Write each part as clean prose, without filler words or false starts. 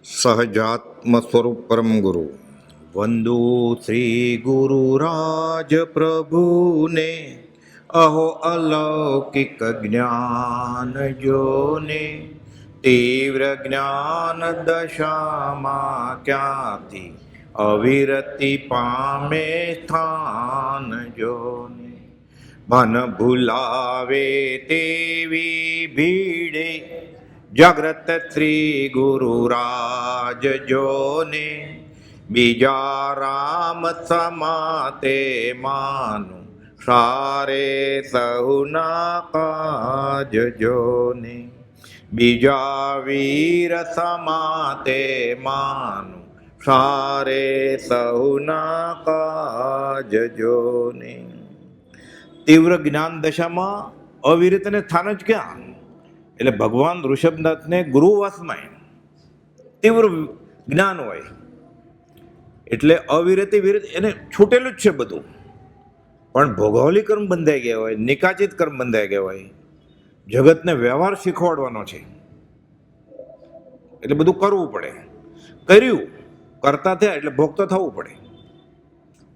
સહજાત્મ સ્વરૂપ પરમ ગુરુ વંદુ શ્રી ગુરુરાજ પ્રભુને અહો અલૌકિક જ્ઞાન જોને તીવ્ર જ્ઞાન દશામાં ક્યાંથી અવિરતિ પામે સ્થાન જોને મન ભૂલાવે તેવી ભીડે જાગ્રત શ્રી ગુરુરાજ જોને બીજા રામ સમાતે માનું સારે સહુના કાજ જોને બીજા વીર સમાતે માનું સારે સહુના કાજ જોને. તીવ્ર જ્ઞાન દશામાં અવિરતને સ્થાન જ ક્યાં? એટલે ભગવાન ઋષભનાથને ગુરુવાસમાં તીવ્ર જ્ઞાન હોય એટલે અવિરતિ વિરત એને છૂટેલું જ છે બધું, પણ ભૌગોલિક કર્મ બંધાઈ ગયા હોય, નિકાચિત કર્મ બંધાઈ ગયા હોય, જગતને વ્યવહાર શીખવાડવાનો છે એટલે બધું કરવું પડે. કર્યું કરતા થયા એટલે ભોગતો થવું પડે.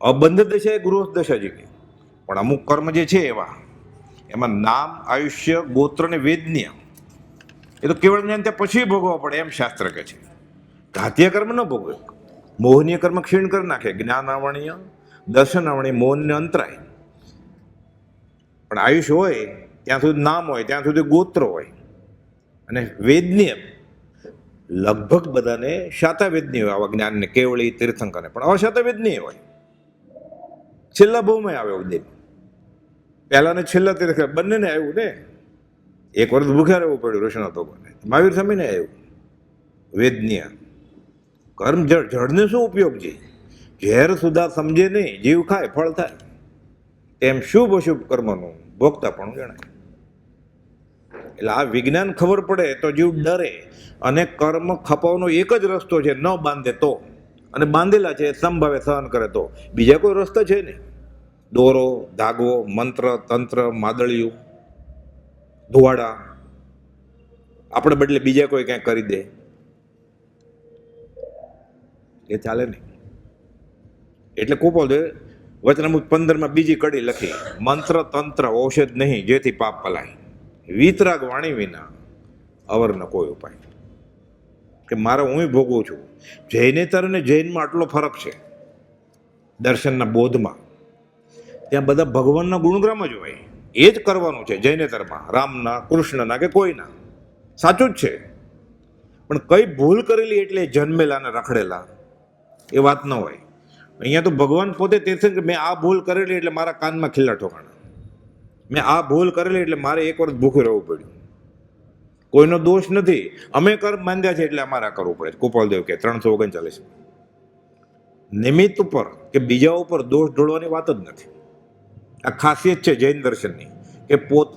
અબંધ દશા એ ગૃહસ્થ દશા જેવી, પણ અમુક કર્મ જે છે એમાં નામ, આયુષ્ય, ગોત્ર ને વેદન્ય એ તો કેવળ જ્ઞાન ત્યાં પછી ભોગવવા પડે એમ શાસ્ત્ર કહે છે. ઘાતીય કર્મ ન ભોગવે, મોહનીય કર્મ ક્ષીણ કરી નાખે. જ્ઞાન આવણીય, દર્શન આવણીય, મોહનને અંતરાય. પણ આયુષ્ય હોય ત્યાં સુધી નામ હોય, ત્યાં સુધી ગોત્ર હોય, અને વેદનીય લગભગ બધાને શાતા વેદનીય હોય. આવા જ્ઞાનને કેવળી, તીર્થંકરને પણ અશાતા વેદનીય હોય. છેલ્લા બહુમાં આવે ઉદય, પહેલા ને છેલ્લા તીર્થંકર બંનેને આવ્યું ને. એક વર્ષ ભૂખ્યા રહેવું પડ્યું ઋષિનાથ ભગવાનને, મહાવીર સ્વામીને આવ્યું વેદનીય કર્મ. જળને શું ઉપયોગ છે? ઝેર સુધા સમજે નહીં, જીવ ખાય ફળ થાય. તેમ શુભ અશુભ કર્મનું ભોગતા પણ જણાય. એટલે આ વિજ્ઞાન ખબર પડે તો જીવ ડરે, અને કર્મ ખપાવવાનો એક જ રસ્તો છે, ન બાંધે તો, અને બાંધેલા છે સંભાવે સહન કરે તો. બીજા કોઈ રસ્તા છે નહીં. દોરો, ધાગવો, મંત્ર, તંત્ર, માદળિયું, ધુવાડા આપણે બદલે બીજા કોઈ ક્યાંક કરી દે એ ચાલે નહીં. એટલે કુપોલ વચનામૃત 15 બીજી કડી લખી, મંત્ર તંત્ર ઔષધ નહીં જેથી પાપ પલાય, વિતરાગ વાણી વિના અવર ન કોઈ ઉપાય. કે મારે હું ભોગવું છું. જૈનેતર અને જૈનમાં આટલો ફરક છે દર્શનના બોધમાં. ત્યાં બધા ભગવાનના ગુણગ્રામ જ હોય, એ જ કરવાનું છે જૈનેતરમાં, રામના, કૃષ્ણના કે કોઈના. સાચું જ છે, પણ કઈ ભૂલ કરેલી એટલે જન્મેલા ને રખડેલા એ વાત ન હોય. અહીંયા તો ભગવાન પોતે તીર્થંકર, મેં આ ભૂલ કરેલી એટલે મારા કાનમાં ખીલ્લા ઠોકાણા, મેં આ ભૂલ કરેલી એટલે મારે એક વર્ષ ભૂખ્યું રહેવું પડ્યું. કોઈનો દોષ નથી, અમે કર્મ બાંધ્યા છે એટલે અમારે આ કરવું પડે. કુપાલદેવ કે 339 નિમિત્ત ઉપર કે બીજા ઉપર દોષ ઢોળવાની વાત જ નથી. આ ખાસિયત છે જૈન દર્શનની, કે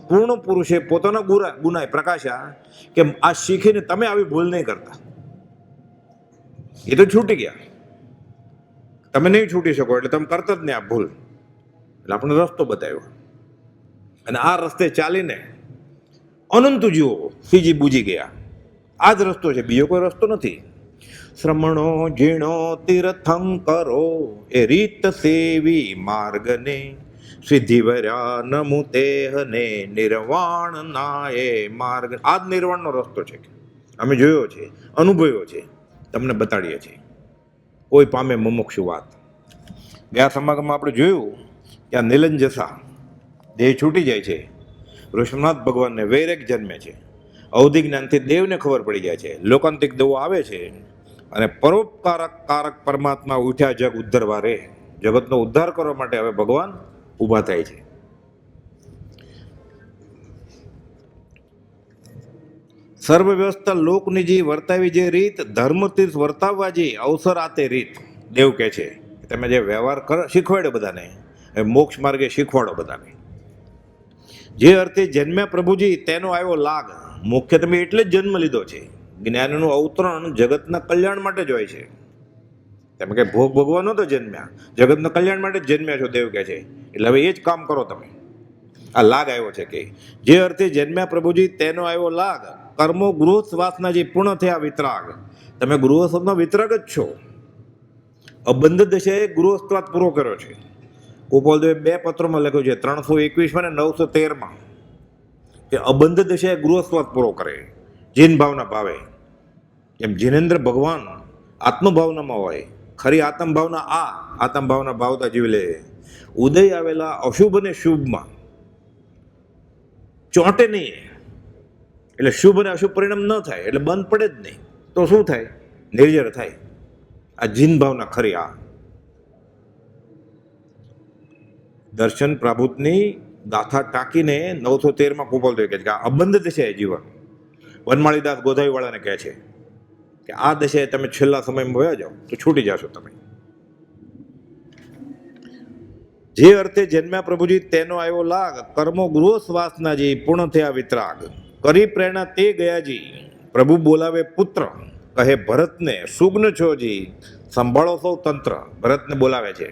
પૂર્ણ પુરુષે પોતાના ગુનાએ પ્રકાશ્યા કે આ શીખીને તમે આવી ભૂલ નહીં કરતા. એ તો છૂટી ગયા, તમે નહીં છૂટી શકો એટલે તમે કરતા જ નહીં આ ભૂલ. એટલે આપણે રસ્તો બતાવ્યો, અને આ રસ્તે ચાલીને અનંત જીવો સીજી બૂજી ગયા. આ જ રસ્તો છે, બીજો કોઈ રસ્તો નથી. શ્રમણો ઝીણો તીર્થંકરો એ રીત સેવી માર્ગને, સિદ્ધિ વર્યા નમુ તેહને નિર્વાણ નાય માર્ગ. આ જ નિર્વાણનો રસ્તો છે. અમે જોયો છે, અનુભવ્યો છે, તમને બતાડીએ છીએ. કોઈ પામે મુમુક્ષુ વાત. ગયા સમાગમમાં આપણે જોયું કે આ નિલંજસા દેહ છૂટી જાય છે, ઋષભનાથ ભગવાનને વૈરેક જન્મે છે, અવધિ જ્ઞાનથી દેવને ખબર પડી જાય છે, લોકાંતિક દેવો આવે છે, અને પરોપકારક કારક પરમાત્મા ઉઠ્યા જગ ઉદ્ધરવા રે. જગતનો ઉદ્ધાર કરવા માટે હવે ભગવાન ઊભા થાય છે. સર્વ વ્યવસ્થા લોકની વર્તાવી જે રીત, ધર્મ તીર્થ વર્તાવવા જે અવસર આતે રીત. દેવ કહે છે તમે જે વ્યવહાર શીખવાડો બધાને, એ મોક્ષ માર્ગે શીખવાડો બધાને. જે અર્થે જન્મ્યા પ્રભુજી તેનો આવ્યો લાગ. મુખ્ય તમે એટલે જ જન્મ લીધો છે. જ્ઞાનનું અવતરણ જગતના કલ્યાણ માટે જ હોય છે. તમે કઈ ભોગ ભોગવા નહોતો જન્મ્યા, જગતના કલ્યાણ માટે જ જન્મ્યા છો, દેવ કહે છે. એટલે હવે એ જ કામ કરો તમે. આ લાગ આવ્યો છે કે જે અર્થે જન્મ્યા પ્રભુજી તેનો આવ્યો લાગ, કર્મો ગૃહસ્થ વાસના જે પૂર્ણ થયા વિતરાગ. તમે ગૃહસ્થનો વિતરાગ જ છો. અબંધ દશાએ ગૃહસ્થવાદ પૂરો કર્યો છે. ગોપાલદેવે 2 પત્રોમાં લખ્યું છે, 321 અને 913 કે અબંધ દશાએ ગૃહસ્થવાદ પૂરો કરે જીન ભાવના ભાવે. એમ જીનેન્દ્ર ભગવાન આત્મભાવનામાં હોય, ખરી આત્મભાવના આત્મભાવના ભાવતા જીવી લે. ઉદય આવેલા અશુભ અને શુભમાં ચોંટે નહીં, એટલે શુભ અને અશુભ પરિણામ ન થાય, એટલે બંધ પડે જ નહીં. તો શું થાય? નિર્જર થાય. આ જીન ભાવના ખરી. આ દર્શન પ્રાભુતની ગાથા ટાંકીને 913 ગોપાલદેવ કહે છે કે આ અબંધ દશાએ જીવન. વનમાળીદાસ ગોધાવીવાળાને કહે છે કે આ દશાએ તમે છેલ્લા સમયમાં વયા જાઓ તો છૂટી જશો તમે. જે અર્થે જન્મ્યા પ્રભુજી તેનો આવ્યો લાગ, કર્મો ગૃહસ્થ વાસના જી પૂર્ણ થયા વિતરાગ. કરી પ્રેરણા તે ગયાજી, પ્રભુ બોલાવે પુત્ર, કહે ભરતને સુગ્ન છો જી, સંભાળો સૌ તંત્ર. ભરતને બોલાવે છે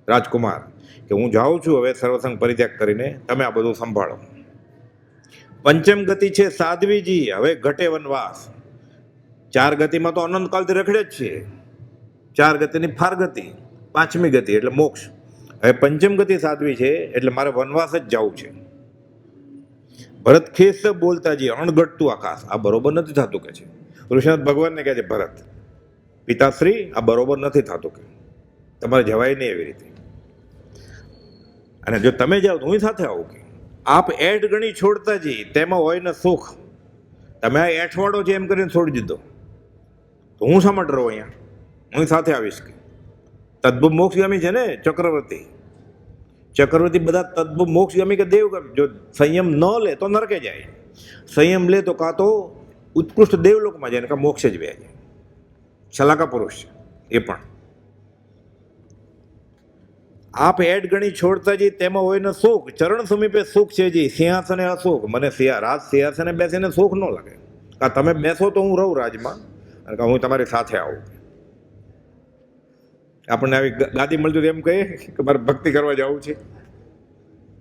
રાજકુમાર કે હું જાઉં છું હવે સર્વસંગ પરિત્યાગ કરીને, તમે આ બધું સંભાળો. પંચમ ગતિ છે સાધ્વીજી, હવે ઘટે વનવાસ. 4 ગતિમાં તો અનંતકાળથી રખડે જ છે. 4 ગતિની ફાર ગતિ, 5મી ગતિ એટલે મોક્ષ. હવે પંચમ ગતિ સાધવી છે એટલે મારે વનવાસ જ જવું છે. ભરત ખેસ બોલતાજી અણઘટતું આકાશ. આ બરોબર નથી થતું કે છે. ઋષિનાથ ભગવાનને કહે છે ભરત પિતાશ્રી આ બરોબર નથી થતું, કે તમારે જવાય નહીં એવી રીતે, અને જો તમે જાઓ તો હું સાથે આવું. કે આપ એઠ ગણી છોડતાજી તેમાં હોય ને સુખ. તમે આ એઠવાડો છે એમ કરીને છોડી દીધો તો હું શા માટે રહું અહીંયા? હું સાથે આવીશ. કે તદ્ભુવ મોક્ષગામી છે ને ચક્રવર્તી બધા તદ્ભુવ મોક્ષગામી કે દેવગામી. જો સંયમ ન લે તો નરકે જાય, સંયમ લે તો કાં તો ઉત્કૃષ્ટ દેવલોકમાં જાય ને કાં મોક્ષ જ વ્યા જાય. શલાકા પુરુષ છે એ પણ. આપ એડ ગણી છોડતાજી તેમાં હોય ને સુખ, ચરણ સમીપે સુખ છે જી, સિંહાસને અસુખ. મને રાજ સિંહાસને બેસીને સુખ ન લાગે. કાં તમે બેસો તો હું રહું રાજમાં, અને કાં હું તમારી સાથે આવું. આપણને આવી ગાદી મળતી એમ કહીએ કે મારે ભક્તિ કરવા જવું છે.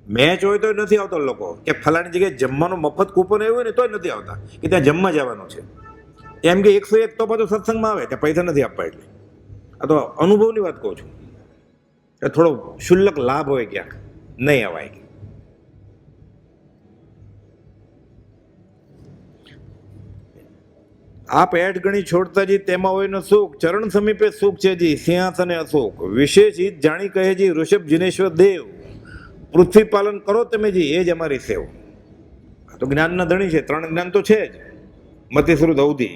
મેચ હોય તો નથી આવતા લોકો, કે ફલાણી જગ્યાએ જમવાનું મફત કૂપન આવ્યું હોય ને તોય નથી આવતા, કે ત્યાં જમવા જવાનું છે. એમ કે 101 તો પાછું સત્સંગમાં આવે ત્યાં પૈસા નથી આપવા. એટલે આ તો અનુભવની વાત કહું છું. થોડો શુલ્લક લાભ હોય ક્યાંક, નહીં અવાય. આપ એઠ ગણી છોડતાજી તેમાં હોય ને સુખ, ચરણ સમીપે સુખ છે જી, સિંહાસને અસુખ. વિશેષ હિત જાણી કહે જી ઋષભ જિનેશ્વર દેવ, પૃથ્વી પાલન કરો તમે જી એ જ અમારી સેવ. આ તો જ્ઞાનના ધણી છે, 3 જ્ઞાન તો છે જ. મતિશ્રુત અવધિ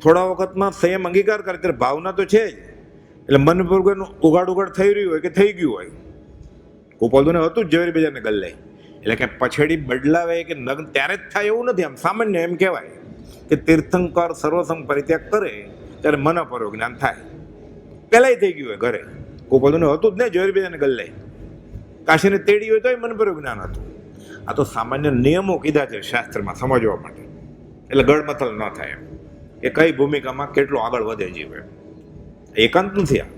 થોડા વખતમાં સંયમ અંગીકાર કરે ત્યારે ભાવના તો છે જ. એટલે મન પૂર્વકનું ઉગાડ થઈ રહ્યું હોય કે થઈ ગયું હોય. ગોપાલદુને હતું જ ઝવેરી બજારને ગલ્લે, એટલે કે પછેડી બદલાવે કે નગ્ન ત્યારે જ થાય એવું નથી. આમ સામાન્ય એમ કહેવાય કે તીર્થંકર સર્વસંગ પરિત્યાગ કરે ત્યારે મન પર જ્ઞાન થાય. પહેલાંય થઈ ગયું હોય ઘરે. ગોપાલદુને હતું જ ને ઝવેરી બજારને ગલ્લે, કાશીને તેડી હોય તોય મન પર જ્ઞાન હતું. આ તો સામાન્ય નિયમો કીધા છે શાસ્ત્રમાં સમજવા માટે, એટલે ગળમથલ ન થાય કે કઈ ભૂમિકામાં કેટલો આગળ વધે જીવે. એકાંત નથી. આ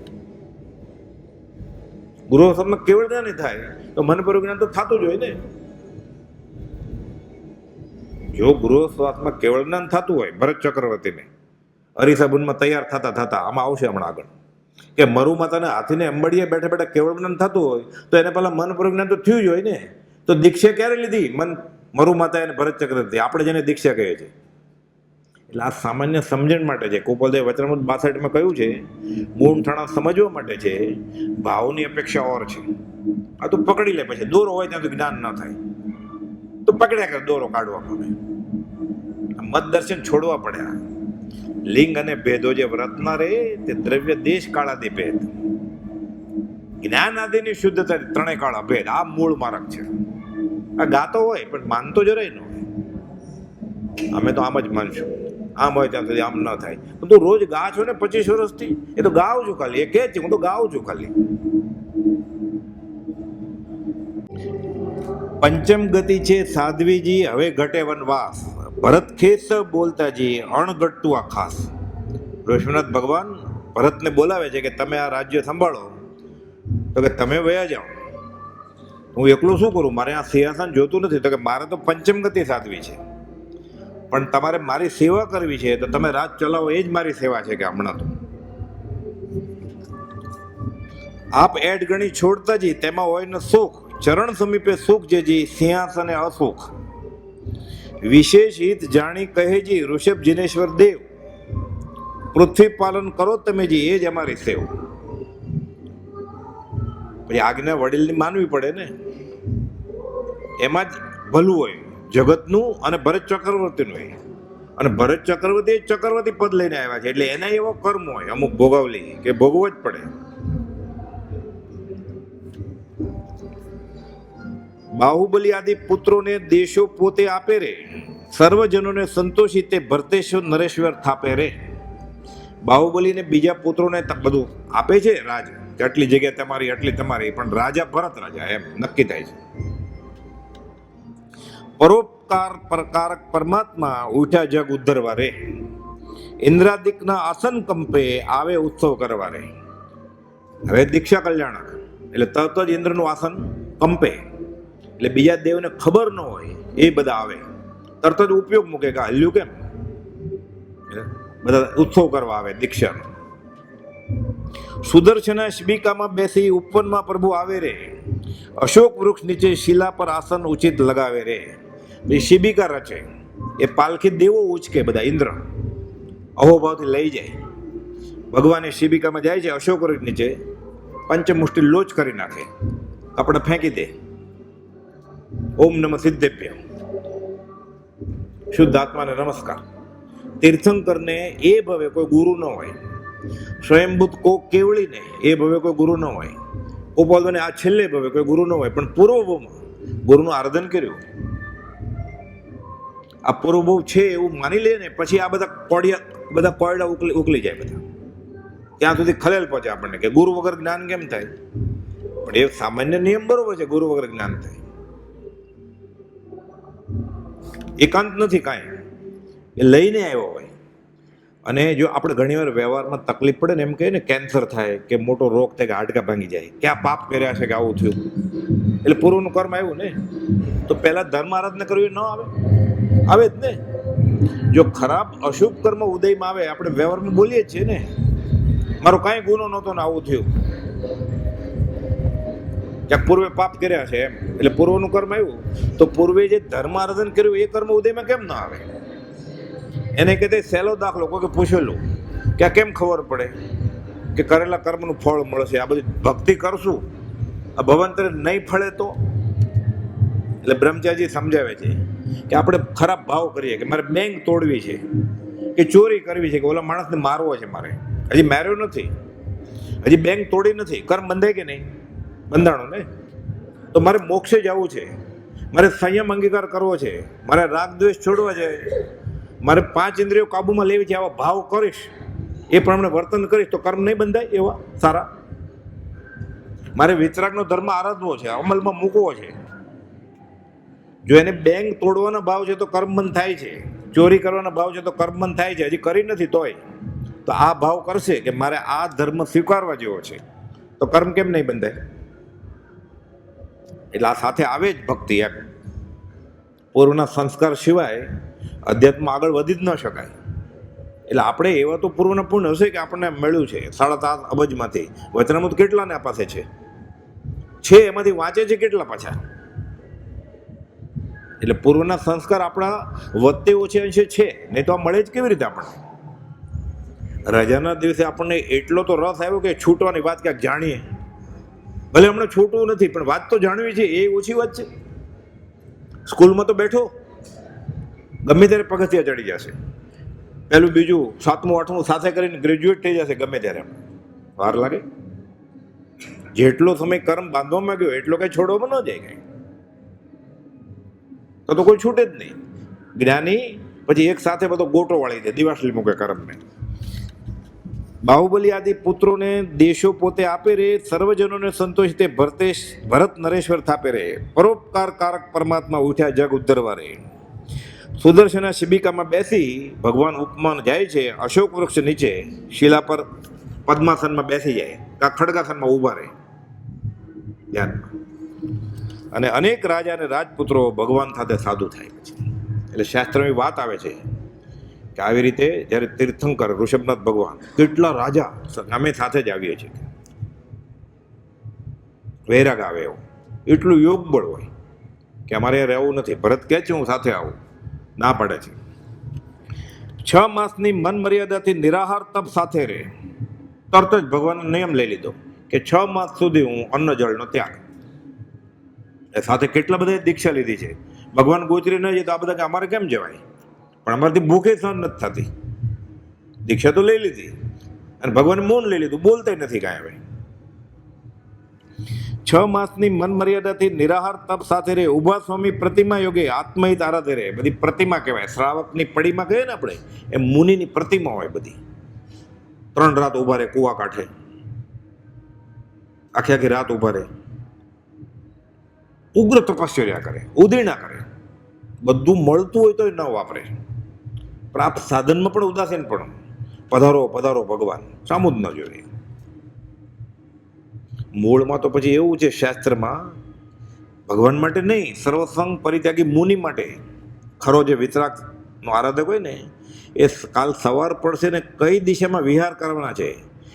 ગૃહસ્થમાં કેવળ જ્ઞાન થાય તો મન પર જ્ઞાન તો થતું જ હોય ને. જો ગૃહસ્થમાં કેવળ જ્ઞાન થતું હોય ભરત ચક્રવર્તીને અરીસાબુનમાં તૈયાર થતા આમાં આવશે હમણાં આગળ, કે મરુ માતાને હાથીને અંબાડીએ બેઠા બેઠા કેવળ જ્ઞાન થતું હોય તો એને પહેલા મન પર જ્ઞાન તો થયું જ હોય ને. તો દીક્ષા ક્યારે લીધી? મરુ માતા અને ભરત ચક્રવર્તી, આપણે જેને દીક્ષા કહીએ છીએ. એટલે આ સામાન્ય સમજણ માટે છે. ગોપાલદેવ વચનામૃત 62 કહ્યું છે, મૂળ ઠાણા સમજવા માટે છે, ભાવની અપેક્ષા ઓર છે. આ તો પકડી લે, પછી દોરો હોય ત્યાં તો જ્ઞાન ન થાય તો પકડ્યા કરે, દોરો કાઢવામાં આવે. મત દર્શન છોડવા પડ્યા. લિંગ અને ભેદો જે વ્રતના રે તે દ્રવ્ય દેશ કાળાદી ભેદ, જ્ઞાન આદિની શુદ્ધતા 3 કાળા ભેદ. આ મૂળ માર્ગ છે. આ ગાતો હોય પણ માનતો જરાય ન હોય. અમે તો આમ જ માનશું, આમ હોય ત્યાં સુધી આમ ન થાય. તું રોજ ગા છો ને 25 વર્ષથી, એ તો ગાઉં છું ખાલી, એ કે છે હું તો ગાઉં છું ખાલી. પંચમ ગતિ છે સાધ્વીજી, હવે ઘટે વનવાસ. ભરત ખેસ બોલતાજી અણઘટતું આ ખાસ. ઋષભનાથ ભગવાન ભરતને બોલાવે છે કે તમે આ રાજ્ય સંભાળો, તો કે તમે વયા જાઓ, હું એકલું શું કરું? મારે આ સિંહાસન જોતું નથી. તો કે મારે તો પંચમ ગતિ સાધવી છે. પણ તમારે મારી સેવા કરવી છે તો તમે રાજ ચલાવો, એ જ મારી સેવા છે કે હમણાં તો આપ એડ ગણી છોડતા જી, તેમાં હોય ન સુખ, ચરણ સમીપે સુખ જેજી, સિંહાસને અસુખ. વિશેષ હિત જાણી કહેજી, ઋષભ જિનેશ્વર દેવ, પૃથ્વી પાલન કરો તમે જી, એ જ અમારી સેવ. પછી આજ્ઞા વડીલની માનવી પડે ને, એમાં જ ભલું હોય જગતનું અને ભરત ચક્રવર્તીનું હોય. અને ભરત ચક્રવર્તી ચક્રવર્તી પદ લઈને આવ્યા છે એટલે એના એવો કર્મ હોય અમુક ભોગવલી કે ભોગવવો જ પડે. બાહુબલી આદિ પુત્રોને દેશો પોતે આપે રે, સર્વજનોને સંતોષી તે ભરતેશ્વર નરેશ્વર થાપે રે. બાહુબલીને બીજા પુત્રોને બધું આપે છે રાજ, આટલી જગ્યા તમારી આટલી તમારી, પણ રાજા ભરત રાજા એમ નક્કી થાય છે. પરોપકાર પ્રકારક પરમાત્મા ઉઠ્યા જગ ઉદ્ધરવા રે, ઇન્દ્રાદિકના આસન કંપે આવે ઉત્સવ કરવા રે. હવે દીક્ષા કલ્યાણક એટલે તરત જ ઇન્દ્રનું આસન કંપે, એટલે બીજા દેવને ખબર ન હોય એ બધા આવે, તરત જ ઉપયોગ મૂકે કે હલ્યું કેમ, બધા ઉત્સવ કરવા આવે દીક્ષાનો. સુદર્શન શિબિકામાં બેસી ઉપવનમાં પ્રભુ આવે રે, અશોક વૃક્ષ નીચે શિલા પર આસન ઉચિત લગાવે રે. એ શિબિકા રચે, એ પાલખી દેવો ઉચકે બધા, ઇન્દ્ર અહોભાવથી લઈ જાય. ભગવાન એ શિબિકામાં જાય છે, અશોક વૃક્ષ નીચે પંચમુષ્ટિ લોચ કરી નાખે, કપડા ફેંકી દે, ઓમ નમઃ સિદ્ધેભ્ય, શુદ્ધ આત્માને નમસ્કાર. તીર્થંકરને એ ભવે કોઈ ગુરુ ન હોય, સ્વયંભૂત કો કેવળીને એ ભવે કોઈ ગુરુ ન હોય, ઉપાદોને આ છેલ્લે ભવે કોઈ ગુરુ ન હોય, પણ પૂર્વભવમાં ગુરુનું આરાધન કર્યું. આ પૂર્વભવ છે એવું માની લે ને પછી આ બધા કોયડા ઉકલી જાય બધા, ત્યાં સુધી ખલેલ પહોંચે આપણને કે ગુરુ વગર જ્ઞાન કેમ થાય. પણ એ સામાન્ય નિયમ બરોબર છે, ગુરુ વગર જ્ઞાન થાય. એકાંત નથી કાંઈ, એ લઈને આવ્યો હોય. અને જો આપણે ઘણીવાર વ્યવહારમાં તકલીફ પડે ને, એમ કહીએ ને કેન્સર થાય કે મોટો રોગ થાય કે હાડકા ભાંગી જાય, કે આ પાપ કર્યા છે કે આવું થયું, એટલે પૂર્વનું કર્મ આવ્યું ને, તો પહેલા ધર્મ આરાધના કરવી ન આવે, આવે જ ને. જો ખરાબ અશુભ કર્મ ઉદયમાં આવે, આપણે વ્યવહારમાં બોલીએ જ છીએ ને, મારો કાંઈ ગુનો નહોતો ને આવું થયું, ક્યાંક પૂર્વે પાપ કર્યા છે એમ, એટલે પૂર્વનું કર્મ આવ્યું, તો પૂર્વે જે ધર્મ આરાધન કર્યું એ કર્મ ઉદયમાં કેમ ના આવે. એને કહેતે સહેલો દાખલો કોઈ પૂછેલું કે આ કેમ ખબર પડે કે કરેલા કર્મનું ફળ મળશે. આ બધી ભક્તિ કરશું, આ ભવંતરે નહીં ફળે તો. એટલે બ્રહ્મચારી સમજાવે છે કે આપણે ખરાબ ભાવ કરીએ કે મારે બેંક તોડવી છે કે ચોરી કરવી છે કે ઓલા માણસને મારવો છે, મારે હજી માર્યો નથી, હજી બેંક તોડી નથી, કર્મ બંધાય કે નહીં, બંધાણો ને. તો મારે મોક્ષે જવું છે, મારે સંયમ અંગીકાર કરવો છે, મારે રાગ દ્વેષ છોડવા છે, મારે 5 ઇન્દ્રિયો કાબુમાં લેવી છે, આવા ભાવ કરીશ, એ પ્રમાણે વર્તન કરીશ તો કર્મ નહીં બંધાય એવા સારા. મારે વિતરાગનો ધર્મ આરાધવો છે, અમલમાં મૂકવો છે. જો એને બેંક તોડવાના ભાવ છે તો કર્મબંધ થાય છે, ચોરી કરવાના ભાવ છે તો કર્મબંધ થાય છે, હજી કરી નથી તોય, તો આ ભાવ કરશે કે મારે આ ધર્મ સ્વીકારવા જેવો છે, તો કર્મ કેમ નહીં બંધાય. એટલે આ સાથે આવે જ ભક્તિ એમ. પૂર્વના સંસ્કાર સિવાય અધ્યાત્મ આગળ વધી જ ન શકાય. એટલે આપણે એવા તો પૂર્વના પૂર્ણ હશે કે આપણને મળ્યું છે 7.5 અબજમાંથી, વચનામૃત કેટલાને પાસે છે, એમાંથી વાંચે છે કેટલા પાછા. એટલે પૂર્વના સંસ્કાર આપણા વધતે ઓછે અંશે છે, નહીં તો આ મળે જ કેવી રીતે આપણને. રજાના દિવસે આપણને એટલો તો રસ આવ્યો કે છૂટવાની વાત ક્યાંક જાણીએ, ભલે હમણાં છૂટવું નથી પણ વાત તો જાણવી છે, એ ઓછી વાત છે. સ્કૂલમાં તો બેઠો ગમે ત્યારે પગથિયા ચડી જશે, પહેલું બીજું 7મું 8મું સાથે કરીને ગ્રેજ્યુએટ થઈ જશે ગમે ત્યારે, વાર લાગે. જેટલો સમય કર્મ બાંધવામાં ગયો એટલો કઈ છોડવામાં ન જાય કઈ, તો કોઈ છૂટે જ નહીં. જ્ઞાની પછી એક સાથે બધો ગોટો વાળી દે, દિવાસલી મૂકે કર્મને. બાહુબલી આદિ પુત્રોને દેશો પોતે આપે રે, સર્વજનોને સંતોષ તે ભરત નરેશ્વર થાપે રે. પરોપકાર કારક પરમાત્મા ઉઠ્યા જગ ઉદ્ધરવા રે. સુદર્શના શિબિકામાં બેસી ભગવાન ઉપમાન જાય છે, અશોક વૃક્ષ નીચે શિલા પર પદ્માસનમાં બેસી જાય, કા ખડગાસનમાં ઊભા રહે ધ્યાનમાં. અને અનેક રાજા અને રાજપુત્રો ભગવાન સાથે સાધુ થાય છે. એટલે શાસ્ત્રમાં વાત આવે છે કે આવી રીતે જ્યારે તીર્થંકર ઋષભનાથ ભગવાન કેટલા રાજા અમે સાથે જ આવીએ છીએ, વૈરાગ આવે એવો, એટલું યોગ બળ હોય કે અમારે રહેવું નથી. ભરત કહે છે હું સાથે આવું, ના પડે છે. 6 માસની મન મર્યાદાથી નિરાહાર તપ સાથે રહે. તરત જ ભગવાનનો નિયમ લઈ લીધો કે 6 માસ સુધી હું અન્ન જળનો ત્યાગ. એ સાથે કેટલા બધા દીક્ષા લીધી છે. ભગવાન ગોચરી ન જાય તો આ બધા કે અમારે કેમ જવાય, પણ અમારાથી ભૂખે સહન નથી થતી. દીક્ષા તો લઈ લીધી અને ભગવાને મૌન લઈ લીધું, બોલતા નથી કાંઈ. હવે 6 માસની મન મર્યાદાથી નિરાહાર તપ સાથે રહે. ઉભા સ્વામી પ્રતિમા યોગે આત્મહિત આરાધે રહે. બધી પ્રતિમા કહેવાય, શ્રાવકની પડીમાં કહીએ ને આપણે, એ મુનિની પ્રતિમા હોય બધી. 3 રાત ઉભા રહે કુવા કાંઠે, આખી આખી રાત ઉભા રહે, ઉગ્ર તપશ્ચર્યા કરે, ઉદીર્ણા કરે. બધું મળતું હોય તો ન વાપરે. પ્રાપ્ત સાધનમાં પણ ઉદાસીન પણ. પધારો પધારો ભગવાન, સામું જ ન જોઈએ. મૂળમાં તો પછી એવું છે શાસ્ત્રમાં, ભગવાન માટે નહીં, સર્વસંગ પરિત્યાગી મુનિ માટે. ખરો જે વિતરાગનો આરાધક હોય ને, એ કાલ સવાર પડશે ને કઈ દિશામાં વિહાર કરવાના છે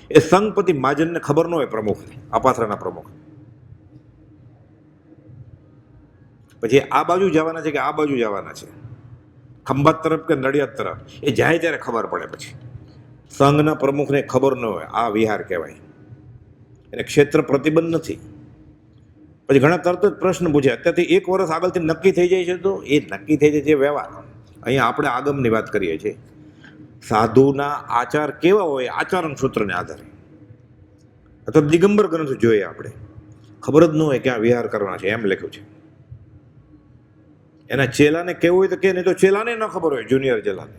એ સંઘપતિ મહાજનને ખબર ન હોય, પ્રમુખને, અપાત્રના પ્રમુખ. પછી આ બાજુ જવાના છે કે આ બાજુ જવાના છે, ખંભાત તરફ કે નડિયાદ તરફ, એ જાય ત્યારે ખબર પડે. પછી સંઘના પ્રમુખને ખબર ન હોય, આ વિહાર કહેવાય. એને ક્ષેત્ર પ્રતિબંધ નથી. પછી ઘણા તરત જ પ્રશ્ન પૂછે, અત્યારથી 1 વર્ષ આગળથી નક્કી થઈ જાય છે, તો એ નક્કી થઈ જાય છે વ્યવહાર. અહીંયા આપણે આગમની વાત કરીએ છીએ. સાધુના આચાર કેવા હોય, આચરણ સૂત્રને આધારે. અથવા દિગંબર ગ્રંથ જોઈએ આપણે, ખબર જ ન હોય ક્યાં વિહાર કરવાના છે, એમ લખ્યું છે. એના ચેલાને કેવું હોય તો કે, નહીં તો ચેલાને ન ખબર હોય, જુનિયર ચેલાને,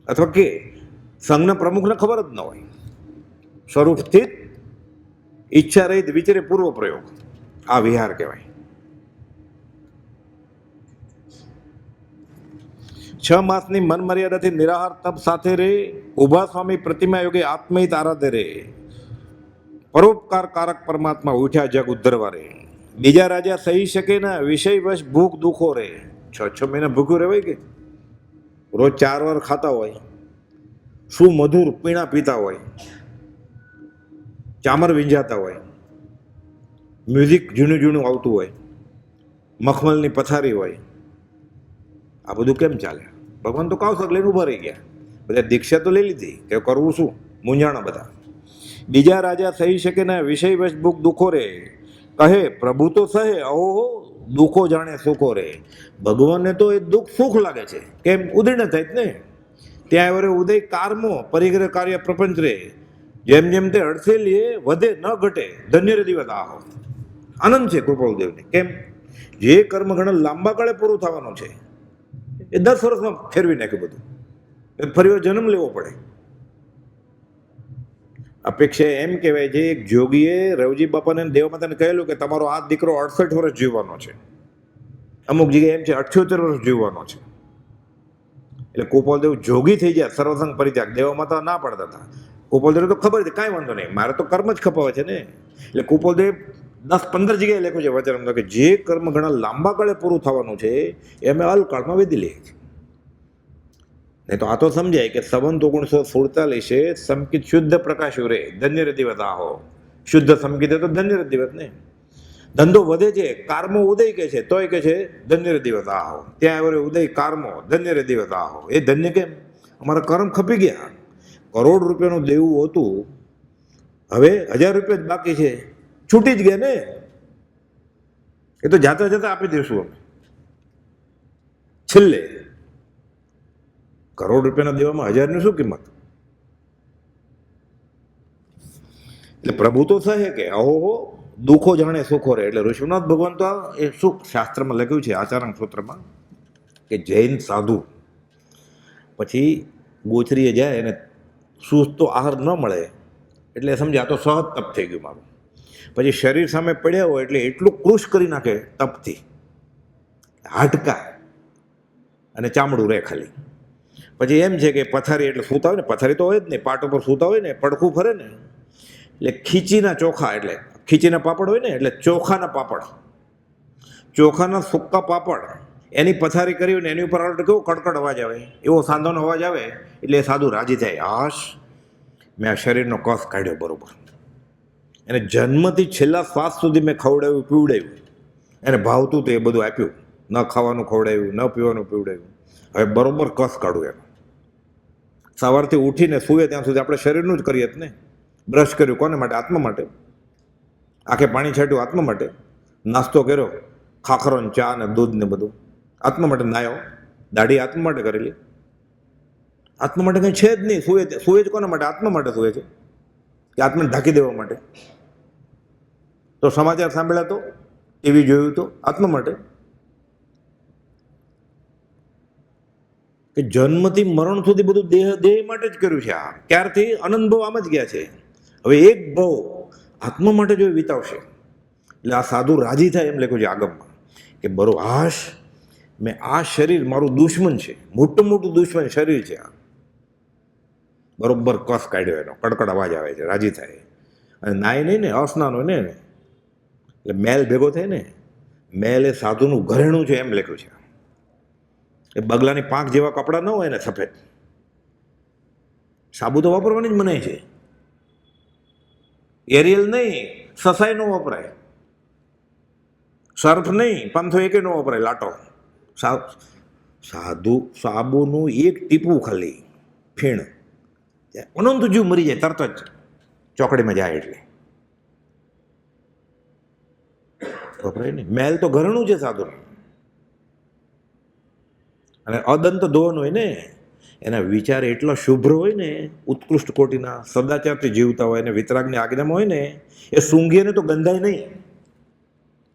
અથવા કે સંઘના પ્રમુખને ખબર જ ન હોય. સ્વરૂપથી ઈચ્છા રહિત વિચારે પૂર્વ પ્રયોગ, આ વિહાર કહેવાય. 6 માસની મન મર્યાદાથી નિરાહાર તપ સાથે રહે. ઉભા સ્વામી પ્રતિમા યોગે આત્મહિત આરાધે રહે. પરોપકાર કારક પરમાત્મા ઉઠ્યા જગ ઉદ્ધરવા રહે. બીજા રાજા સહી શકે ના વિષય વશ ભૂખ દુખો રહે. 6 મહિના ભૂખ્યું રહેવાય કે? રોજ 4 વાર ખાતા હોય, શું મધુર પીણા પીતા હોય, ચામર વિંજાતા હોય, મ્યુઝિક જૂનું જૂનું આવતું હોય, મખમલની પથારી હોય. આ બધું કેમ ચાલે? ભગવાન તો કાવસક લઈને ઊભા રહી ગયા. બધા દીક્ષા તો લઈ લીધી, કે કરવું શું, મૂંઝાણા બધા. બીજા રાજા સહી શકે ના વિષય વશ ભૂખ દુખો રે. કહે પ્રભુ તો સહે, ઓહો દુઃખો જાણે સુખો રે. ભગવાનને તો એ દુઃખ સુખ લાગે છે, કેમ? ઉદીર્ણ થાય જ ને. ત્યાં વરે ઉદય કારમો પરિગ્રહ કાર્ય પ્રપંચ રે. જેમ જેમ તે અડસેલીએ વધે ન ઘટે, ધન્ય રે દિવસ આહો. આનંદ છે કૃપાળદેવને. કેમ? જે કર્મ ઘણા લાંબા કાળે પૂરું થવાનું છે, એ 10 વર્ષમાં ફેરવી નાખ્યું બધું, ફરી વાર જન્મ લેવો પડે. અપેક્ષા એમ કહેવાય છે, એક જોગીએ રવજી બાપાને દેવમાતાને કહેલું કે તમારો આ દીકરો 68 વર્ષ જીવવાનો છે. અમુક જગ્યાએ એમ છે 78 વર્ષ જીવવાનો છે. એટલે ગોપાલદેવ જોગી થઈ ગયા, સર્વસંગ પરિત્યાગ. દેવમાતા ના પાડતા હતા. ગોપાલદેવ તો ખબર હતી કાંઈ વાંધો નહીં, મારે તો કર્મ જ ખપાવે છે ને. એટલે ગોપાલદેવ 10-15 જગ્યાએ લખ્યું છે વચન કે જે કર્મ ઘણા લાંબા કાળે પૂરું થવાનું છે એ અમે અલ્પકાળમાં વેદી લઈએ છીએ. નહીં તો આ તો સમજાય કે સંવંત 1947 સમકિત શુદ્ધ પ્રકાશ્યું રે, ધન્ય રે દિવસ આહો. શુદ્ધ સમકિત તો ધન્ય રે દિવસ ને. ધંધો વધે છે, કારમો ઉદય કે છે, તોય કે છે ધન્ય રે દિવસ આહો. ત્યાં હવે ઉદય કારમો, ધન્ય રે દિવસ આહો. એ ધન્ય કેમ? અમારા કર્મ ખપી ગયા. કરોડ રૂપિયાનું દેવું હતું, હવે 1000 રૂપિયા જ બાકી છે, છૂટી જ ગયા ને. એ તો જાતા જતા આપી દઈશું અમે. છેલ્લે કરોડ રૂપિયાના દેવામાં 1000ની શું કિંમત? એટલે પ્રભુ તો સહે કે અહો દુઃખો જાણે સુખો રહે. એટલે ઋષભનાથ ભગવાન તો એ સુખ શાસ્ત્રમાં લખ્યું છે, આચરણ સૂત્રમાં, કે જૈન સાધુ પછી ગોચરીએ જાય અને સુસ્તો આહાર ન મળે એટલે સમજ્યા તો સહજ તપ થઈ ગયું મારું. પછી શરીર સામે પડ્યા હોય એટલે એટલું કૃશ કરી નાખે તપથી, હાડકા અને ચામડું રહે ખાલી. પછી એમ છે કે પથારી એટલે સૂતા હોય ને, પથારી તો હોય જ નહીં, પાટ ઉપર સૂતા હોય ને, પડખું ફરે ને, એટલે ખીચીના ચોખા, એટલે ખીચીના પાપડ હોય ને, એટલે ચોખાના પાપડ, ચોખાના સૂકા પાપડ એની પથારી કરી હોય ને એની ઉપર કેવો કડકડ અવાજ આવે, એવો સાંધોનો અવાજ આવે એટલે એ સાધુ રાજી થાય, હાશ મેં આ શરીરનો કફ કાઢ્યો બરોબર. એને જન્મથી છેલ્લા શ્વાસ સુધી મેં ખવડાવ્યું પીવડાવ્યું, એને ભાવતું તો એ બધું આપ્યું, ન ખાવાનું ખવડાવ્યું, ન પીવાનું પીવડાવ્યું, હવે બરોબર કફ કાઢું એનો. સવારથી ઉઠીને સૂવે ત્યાં સુધી આપણે શરીરનું જ કરીએ જ ને. બ્રશ કર્યું કોને માટે? આત્મા માટે. આંખે પાણી છાંટ્યું આત્મા માટે. નાસ્તો કર્યો, ખાખરો ને ચા ને દૂધ ને બધું આત્મા માટે. નાયો, દાઢી આત્મા માટે કરેલી. આત્મા માટે કંઈ છે જ નહીં. સૂવે જ કોના માટે? આત્મા માટે સૂવે છે કે આત્માને ઢાંકી દેવા માટે? તો સમાચાર સાંભળ્યા તો, ટીવી જોયું તો આત્મા માટે. કે જન્મથી મરણ સુધી બધું દેહ માટે જ કર્યું છે. આ ક્યારથી અનંત ભાવ આમ જ ગયા છે. હવે એક ભાવ આત્મા માટે જો વિતાવશે એટલે આ સાધુ રાજી થાય એમ લખ્યું છે આગમમાં કે બરો હાશ મેં આ શરીર મારું દુશ્મન છે, મોટું મોટું દુશ્મન શરીર છે આ. બરોબર કફ કાઢ્યો એનો, કડકડ અવાજ આવે છે, રાજી થાય. અને નાય નહીં ને, અસ્નાન હોય ને એટલે મેલ ભેગો થાય ને, મેલ એ સાધુનું ઘરેણું છે એમ લખ્યું છે. એ બગલાની પાંખ જેવા કપડાં ન હોય ને સફેદ, સાબુ તો વાપરવાની જ મનાય છે. એરિયલ નહીં, સસાઈ નો વપરાય, સર્ફ નહીં, 501 નો વપરાય, લાટો. સાબુનું એક ટીપું ખાલી ફીણ, અનંત જીવ મરી જાય તરત જ ચોકડીમાં જાય એટલે વપરાય નહીં. મેલ તો ઘરનું છે સાધુનું. અને અદંત ધોન હોય ને, એના વિચાર એટલા શુભ્ર હોય ને, ઉત્કૃષ્ટ કોટીના, સદાચારથી જીવતા હોય ને, વિતરાગની આજ્ઞામાં હોય ને, એ સૂંઘીને તો ગંધાય નહીં.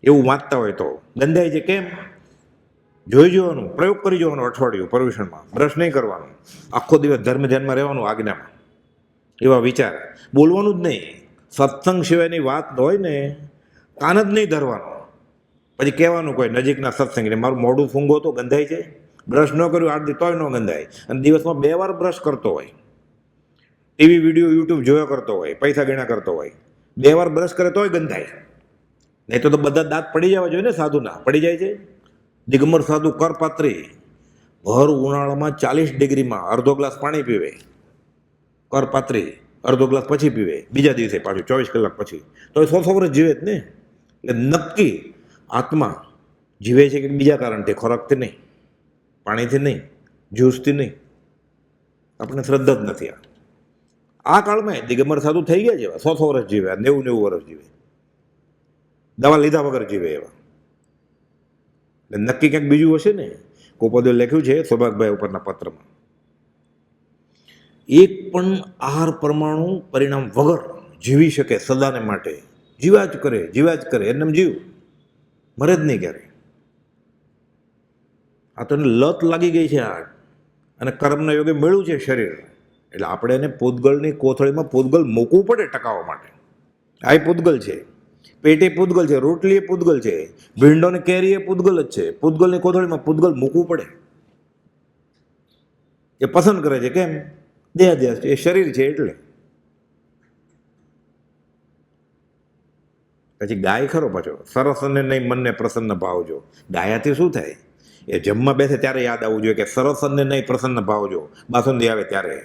એવું વાંચતા હોય તો ગંધાય છે કેમ? જોઈ જોવાનું, પ્રયોગ કરી જોવાનું. અઠવાડિયું પર્યુષણમાં બ્રશ નહીં કરવાનું, આખો દિવસ ધર્મ ધ્યાનમાં રહેવાનું આજ્ઞામાં. એવા વિચાર બોલવાનું જ નહીં. સત્સંગ સિવાયની વાત હોય ને, કાન જ નહીં ધરવાનું. પછી કહેવાનું કોઈ નજીકના સત્સંગ, મારું મોઢું સૂંઘો તો ગંધાય છે, બ્રશ ન કર્યું 8 દિવસ તોય ન ગંધાય. અને દિવસમાં 2 વાર બ્રશ કરતો હોય, ટીવી વિડીયો યુટ્યુબ જોયા કરતો હોય, પૈસા ગણ્યા કરતો હોય, 2 વાર બ્રશ કરે તોય ગંધાય. નહીં તો બધા દાંત પડી જવા જોઈએ ને સાધુના, પડી જાય છે. દિગંબર સાધુ કરપાત્રી ભર ઉનાળામાં 40 ડિગ્રીમાં અડધો ગ્લાસ પાણી પીવે. કરપાત્રી અડધો ગ્લાસ પછી પીવે, બીજા દિવસે પાછું 24 કલાક પછી, તો 100 વર્ષ જીવે જ ને. એટલે નક્કી આત્મા જીવે છે કે બીજા કારણથી, ખોરાકથી નહીં, પાણીથી નહીં, જ્યુસથી નહીં. આપણે શ્રદ્ધા જ નથી. આ કાળમાં દિગંબર સાધુ થઈ ગયા છે, 100 વર્ષ જીવે, 90 વર્ષ જીવે, દવા લીધા વગર જીવે એવા. એટલે નક્કી ક્યાંક બીજું હશે ને. કોપોદે લખ્યું છે સૌભાગભાઈ ઉપરના પત્રમાં, એક પણ આહાર પરમાણુ પરિણામ વગર જીવી શકે સદાને માટે. જીવા જ કરે એમને જીવ, મરે જ નહીં ક્યારે. આ તો એને લત લાગી ગઈ છે આ, અને કર્મના યોગે મળ્યું છે શરીર. એટલે આપણે એને પૂતગલની કોથળીમાં પૂતગલ મૂકવું પડે ટકાવવા માટે. આ પૂતગલ છે, પેટે પૂતગલ છે, રોટલી એ પૂતગલ છે, ભીંડો ને કેરી એ પૂતગલ જ છે. પૂતગલની કોથળીમાં પૂતગલ મૂકવું પડે. એ પસંદ કરે છે કેમ? દેહાધ્યાસ છે, એ શરીર છે એટલે. પછી ગાય ખરો પાછો, સરસ અને નહીં મનને પ્રસન્ન ભાવજો. ગાયાથી શું થાય? એ જમવા બેસે ત્યારે યાદ આવવું જોઈએ કે સરસ અને નહીં પ્રસન્ન ભાવજો. બાસુંદી આવે ત્યારે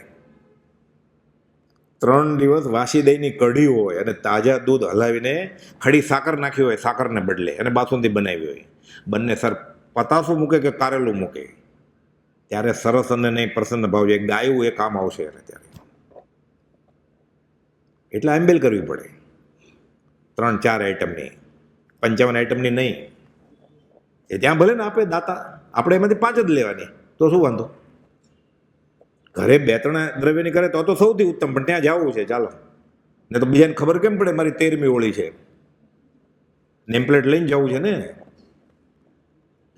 3 દિવસ વાસી દહીંની કઢી હોય અને તાજા દૂધ હલાવીને ખડી સાકર નાખી હોય, સાકરને બદલે, અને બાસુંદી બનાવી હોય, બંને સર પતાસું મૂકે કે કારેલું મૂકે, ત્યારે સરસ અને નહીં પ્રસન્ન ભાવજો. ગાયું એ કામ આવશે એને ત્યારે. એટલે આંબેલ કરવી પડે 3-4 આઈટમની, 55 આઈટમની નહીં. એ ત્યાં ભલે ને આપે દાતા, આપણે એમાંથી 5 જ લેવાની, તો શું વાંધો? ઘરે 2-3 દ્રવ્યની કરે તો સૌથી ઉત્તમ, પણ ત્યાં જવું છે ચાલો. ને તો બીજાને ખબર કેમ પડે મારી 13મી હોળી છે? નેમપ્લેટ લઈને જવું છે ને.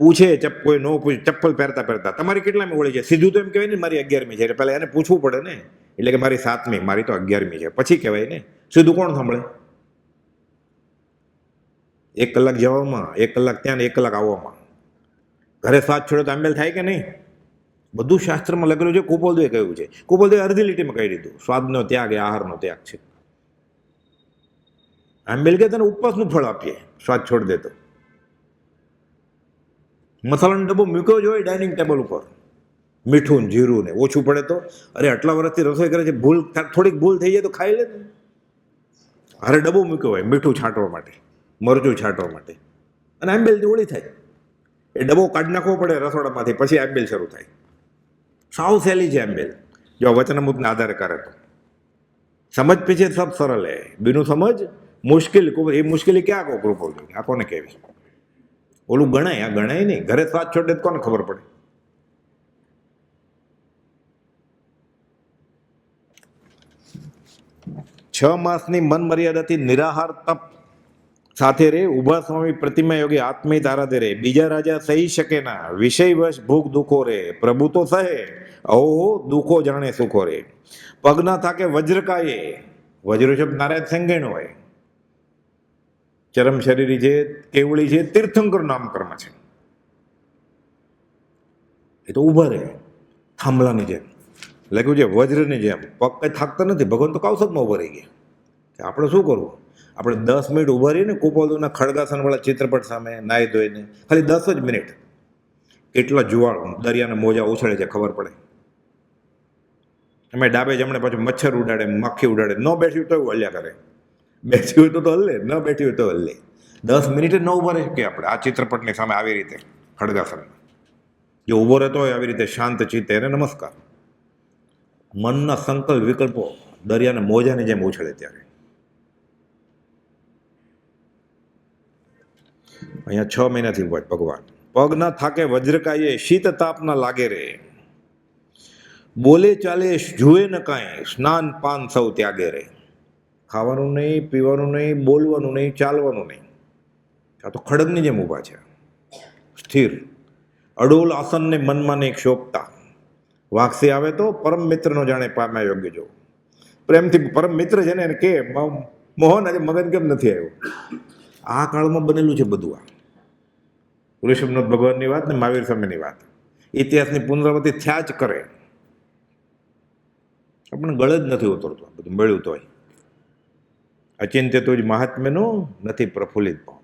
પૂછે કોઈ ન પૂછે, ચપ્પલ પહેરતા તમારી કેટલામી હોળી છે? સીધું તો એમ કહેવાય ને મારી 11મી છે. એટલે પહેલાં એને પૂછવું પડે ને. એટલે કે મારી 7મી, મારી તો 11મી છે, પછી કહેવાય ને. સીધું કોણ સાંભળે? 1 કલાક જવામાં, 1 કલાક ત્યાં ને 1 કલાક આવવામાં. ઘરે સ્વાદ છોડે તો આંબેલ થાય કે નહીં? બધું શાસ્ત્રમાં લખેલું છે. કુપોલદેવે કહ્યું છે. કુપોલદેવે અડધી લીટીમાં કહી દીધું, સ્વાદનો ત્યાગ એ આહારનો ત્યાગ છે. આંબેલ કે તને ઉપવાસનું ફળ આપીએ સ્વાદ છોડી દે તો. મસાલાનો ડબ્બો મૂક્યો જ હોય ડાઇનિંગ ટેબલ ઉપર, મીઠું ને જીરું ને ઓછું પડે તો, અરે આટલા વર્ષથી રસોઈ કરે છે, ભૂલ થોડીક ભૂલ થઈ જાય તો ખાઈ લે ને. અરે ડબ્બો મૂક્યો હોય મીઠું છાંટવા માટે, મરચું છાંટવા માટે, અને આંબેલથી ઓળી થાય. એ ડબ્બો કાઢી નાખવો પડે રસોડામાંથી, પછી આંબેલ શરૂ થાય. સાવ સહેલી છે આંબેલ, જો વચનામૃતના આધારે કરે તો. સમજ પીછે સબ સરળ હે, બીનું સમજ મુશ્કેલ. એ મુશ્કેલી ક્યાં કો ગ્રુપ આ કોને કહેવી? ઓલું ગણાય, આ ગણાય નહીં. ઘરે સ્વાદ છોડે તો કોને ખબર પડે? છ માસની મન મર્યાદાથી નિરાહાર તપ સાથે રે, ઉભા સ્વામી પ્રતિમા યોગી આત્મિત આરાધે રે. બીજા રાજા સહી શકે ના, વિષયવશ ભૂખ દુખો રે. પ્રભુ તો સહે, ઓહો દુખો જાણે સુખો રે. પગના થાકે વજ્રકાયે, વજ્ર શબ્દ નારાયણ સંગેણ હોય. ચરમ શરીરી છે, કેવળી છે, તીર્થંકર નામકર્મ છે. એ તો ઉભા રહે થાંભલાની જેમ, લખ્યું છે વજ્રની જેમ. પગ કઈ થાકતા નથી. ભગવાન તો કૌશકમાં ઉભા રહી ગયા. આપણે શું કરવું? આપણે 10 મિનિટ ઉભા રહીને કુપોલના ખડગાસનવાળા ચિત્રપટ સામે નાહી ધોઈને, ખાલી 10 જ મિનિટ. કેટલા જુવાળ દરિયાના મોજા ઉછળે છે ખબર પડે. એમાં ડાબે જમણે પાછું મચ્છર ઉડાડે, માખી ઉડાડે. ન બેઠી હોય તો હલ્યા કરે, બેઠી હોય તો હલ્લે, ન બેઠી હોય તો હલ્લે. 10 મિનિટે ન ઉભા રહી શકીએ આપણે આ ચિત્રપટની સામે આવી રીતે ખડગાસન. જો ઊભો રહેતો હોય આવી રીતે શાંત ચિત્તે એને નમસ્કાર. મનના સંકલ્પ વિકલ્પો દરિયાના મોજાની જેમ ઉછળે ત્યારે. અહીંયા 6 મહિનાથી ઉભા ભગવાન. પગ ના થાકે વજ્રકાયે, શીત તાપ ના લાગે રે. બોલે ચાલે જુએ ન કાંઈ, સ્નાન પાન સૌ ત્યાગે રે. ખાવાનું નહીં, પીવાનું નહીં, બોલવાનું નહીં, ચાલવાનું નહીં. આ તો ખડગની જેમ ઊભા છે, સ્થિર. અડોલ આસનને મનમાં નહીં ક્ષોભતા. વાક્ષી આવે તો પરમ મિત્રનો જાણે પામ્યા યોગ્ય જો. પ્રેમથી પરમ મિત્ર છે ને એને કે, મોહન આજે મગન કેમ નથી આવ્યો? આ કાળમાં બનેલું છે બધું. આ ઋષભનાથ ભગવાનની વાત ને મહાવીર સ્વામીની વાત ઇતિહાસની પુનરાવૃત્તિ થયા જ કરે. આપણને ગળ જ નથી ઉતરતું આ બધું મળ્યું તોય. અચિંત્ય તો જ મહાત્મ્યનું નથી પ્રફુલ્લિત ભાવ.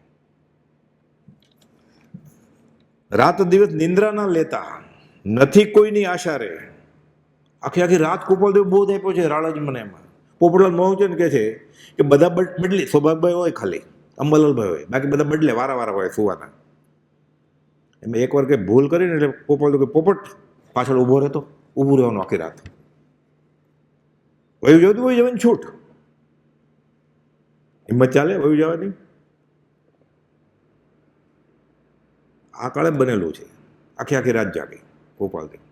રાત દિવસ નિંદ્રા ના લેતા, નથી કોઈની આશા રે. આખી આખી રાત કુપોલદેવ બોધ આપ્યો છે રાળાજી મને. એમાં પોપટલાલ મોહચંદ કહે છે કે બધા બદલી, સૌભાગભાઈ હોય ખાલી, અંબાલાલભાઈ હોય, બાકી બધા બદલે વારા હોય સુવાના. એમાં એકવાર કંઈ ભૂલ કરીને એટલે પોપટલાલ કે પોપટ પાછળ ઊભો રહેતો, ઊભું રહેવાનું આખી રાત. વયું જતું હોય જવાની છૂટ, હિંમત ચાલે વયું જવાની. આ કાળે બનેલું છે. આખી રાત જાગે ગોપાલદેવ.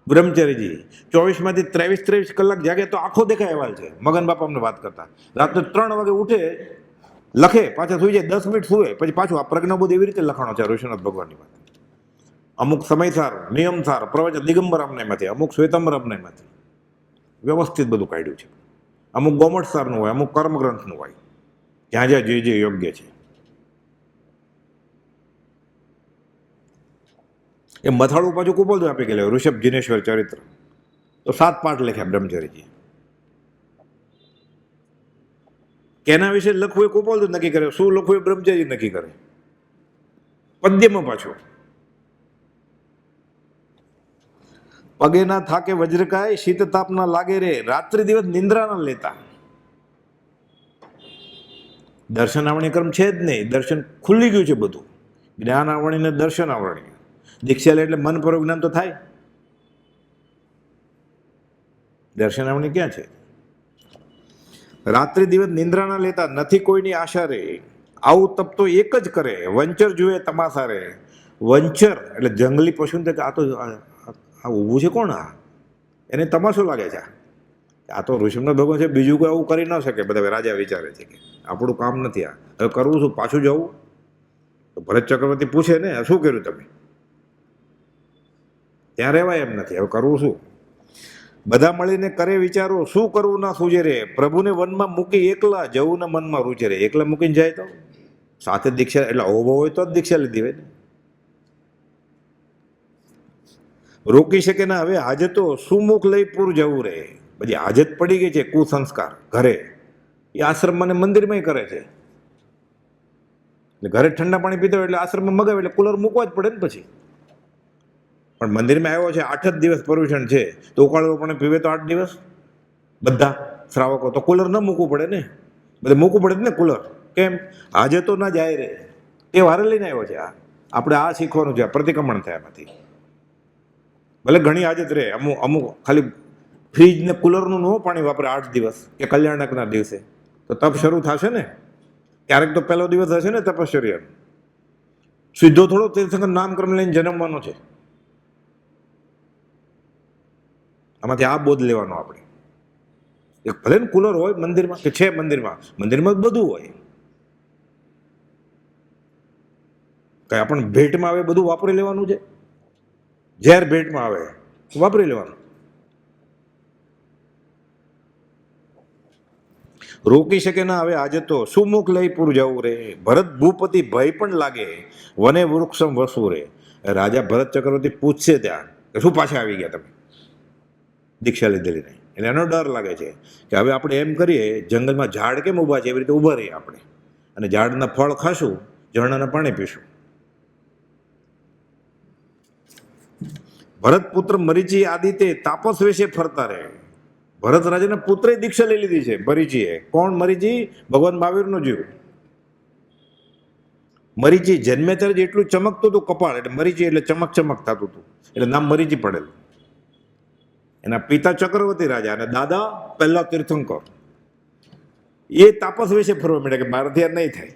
બ્રહ્મચારીજી 24માંથી 23 કલાક જાગે તો આખો દેખાય અહેવાલ છે. મગન બાપા અમને વાત કરતા, રાત્રે 3 વાગે ઉઠે, લખે, પાછા સુઈ જાય, 10 મિનિટ સુવે, પછી પાછું આ પ્રજ્ઞાબોધ એવી રીતે લખાણો છે ઋષિનાથ ભગવાનની વાત. અમુક સમયસાર, નિયમસાર, પ્રવચન દિગંબર અમનાયમાંથી, અમુક શ્વેતાંબર અમનાયમાંથી વ્યવસ્થિત બધું કાઢ્યું છે. અમુક ગોમટસારનું હોય, અમુક કર્મગ્રંથનું હોય, જ્યાં જ્યાં જે યોગ્ય છે. એ મથાળું પાછું કુપોલદેવ આપી ગયેલું ઋષભ જિનેશ્વર ચરિત્ર. તો 7 પાઠ લખ્યા બ્રહ્મચારીજી. કેના વિશે લખવું એ કુપોલદેવ નક્કી કરે, શું લખવું એ બ્રહ્મચારી નક્કી કરે. પદ્યમાં પાછું પગે ના થાકે વજ્રકાય, શીત તાપ ના લાગે રે. રાત્રિ દિવસ નિંદ્રા ના લેતા. દર્શન આવણી કર્મ છે જ નહીં. દર્શન ખુલ્લી ગયું છે બધું. જ્ઞાન આવણી ને દર્શન આવણી. દીક્ષા લે એટલે મન પર જ્ઞાન તો થાય. દર્શન આવણી ક્યાં છે? રાત્રિ દિવસ નિંદ્રા ના લેતા, નથી કોઈની આશા રે. આવું તપ તો એક જ કરે, વંચર જુએ તમાશા રે. વંચર એટલે જંગલી પશુ ને આ તો આ ઊભું છે કોણ? આ એને તમાશો લાગે છે. આ તો ઋષભનાથ ભગવાન છે, બીજું કોઈ આવું કરી ન શકે. બધા રાજા વિચારે છે કે આપણું કામ નથી, આ હવે કરવું શું, પાછું જવું? તો ભરત ચક્રવર્તી પૂછે ને, શું કર્યું તમે? ત્યાં રહેવાય એમ નથી, હવે કરવું શું? બધા મળીને કરે વિચારો, શું કરવું ના સૂજે રે. પ્રભુને વનમાં મૂકી એકલા, જવું ને મનમાં રૂચે રે. એકલા મૂકીને જાય તો સાથે દીક્ષા, એટલે અહોભાવ હોય તો જ દીક્ષા લીધી હોય ને. રોકી શકે ના હવે હાજતો, સુમુખ લઈ પૂર જવું રે. બધી હાજત પડી ગઈ છે, કુસંસ્કાર ઘરે, એ આશ્રમ અને મંદિરમાં કરે છે. એટલે ઘરે ઠંડા પાણી પીતો હોય એટલે આશ્રમમાં મગાવે એટલે કુલર મૂકવા જ પડે ને પછી. પણ મંદિરમાં આવ્યો છે 8 જ દિવસ પર્યુષણ છે તો ઉકાળેલું પાણી પીવે તો 8 દિવસ બધા શ્રાવકો, તો કુલર ન મૂકવું પડે ને, બધે મૂકવું પડે ને કુલર. કેમ? આજે તો ના જાય રે, એ વારે લઈને આવ્યો છે. આપણે આ શીખવાનું છે, પ્રતિક્રમણ થાય એમાંથી. ભલે ઘણી આદત રહે, અમુક અમુક ખાલી ફ્રીજ ને કુલરનું ન પાણી વાપરે 8 દિવસ કે કલ્યાણકના દિવસે, તો તપ શરૂ થશે ને. ક્યારેક તો પહેલો દિવસ હશે ને તપશ્ચર્યાનો. સીધો થોડો તીર્થંકર નામકર્મ લઈને જન્મવાનો છે. આમાંથી આ બોધ લેવાનો આપણે. એક ભલે ને કુલર હોય મંદિરમાં, કે છે મંદિરમાં બધું હોય. કઈ આપણને ભેટમાં આવે બધું વાપરી લેવાનું છે? ઝેર ભેટમાં આવે વાપરી લેવાનું. રોકી શકે ના હવે આજે તો સુમુખ લઈ પૂર જવું રે, ભરત ભૂપતિ ભય પણ લાગે, વને વૃક્ષમ વસવું રે. રાજા ભરત ચક્રવર્તી પૂછશે ત્યાં કે શું પાછા આવી ગયા તમે દીક્ષા લીધેલી નહીં, એટલે એનો ડર લાગે છે કે હવે આપણે એમ કરીએ જંગલમાં ઝાડ કેમ ઊભા છે એવી રીતે ઊભા રહીએ આપણે, અને ઝાડના ફળ ખાશું, ઝરણાના પાણી પીશું. ભરત પુત્ર મરીચી આદિતે તાપસ વેશે ફરતા રહે. ભરત રાજાના પુત્રે દીક્ષા લઈ લીધી છે મરીચીએ. કોણ મરીચી? ભગવાન મહાવીરનો જીવ. મરીચી જન્મે ત્યારે જ એટલું ચમકતું હતું કપાળ, એટલે મરીચી એટલે ચમક થતું હતું, એટલે નામ મરીચી પડેલું. એના પિતા ચક્રવર્તી રાજા અને દાદા પહેલા તીર્થંકર. એ તાપસ વેશે ફરવા માંડ્યા કે મારાથી આ નહીં થાય.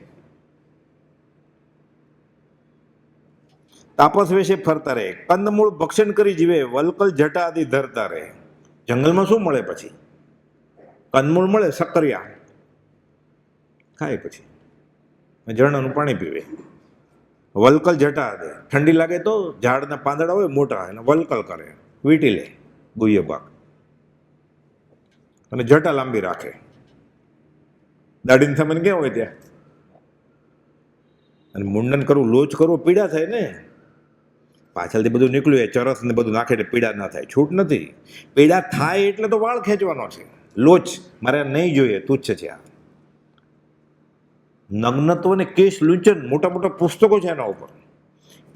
તાપસ વેશે ફરતા રહે, કંદમૂળ ભક્ષણ કરી જીવે, વલકલ જટા આદિ ધરતા રહે. જંગલમાં શું મળે પછી? કંદમૂળ મળે, સક્કરિયા ખાય, પછી ઝરણાનું પાણી પીવે. વલકલ જટા આદિ, ઠંડી લાગે તો ઝાડના પાંદડા હોય મોટા, એને વલકલ કરે, વીંટી લે ગુહ્ય ભાગ, અને જટા લાંબી રાખે. દાઢીને થઈને ક્યાં હોય ત્યાં. અને મુંડન કરવું, લોચ કરવો પીડા થાય ને. પાછળથી બધું નીકળ્યું એ ચરસ ને બધું નાખે એટલે પીડા ના થાય, છૂટ નથી. પીડા થાય એટલે તો વાળ ખેંચવાનો છે. લોચ મારે નહીં જોઈએ, તુચ્છ છે આ. નગ્નત્વ ને કેશ લૂંચન, મોટા મોટા પુસ્તકો છે એના ઉપર.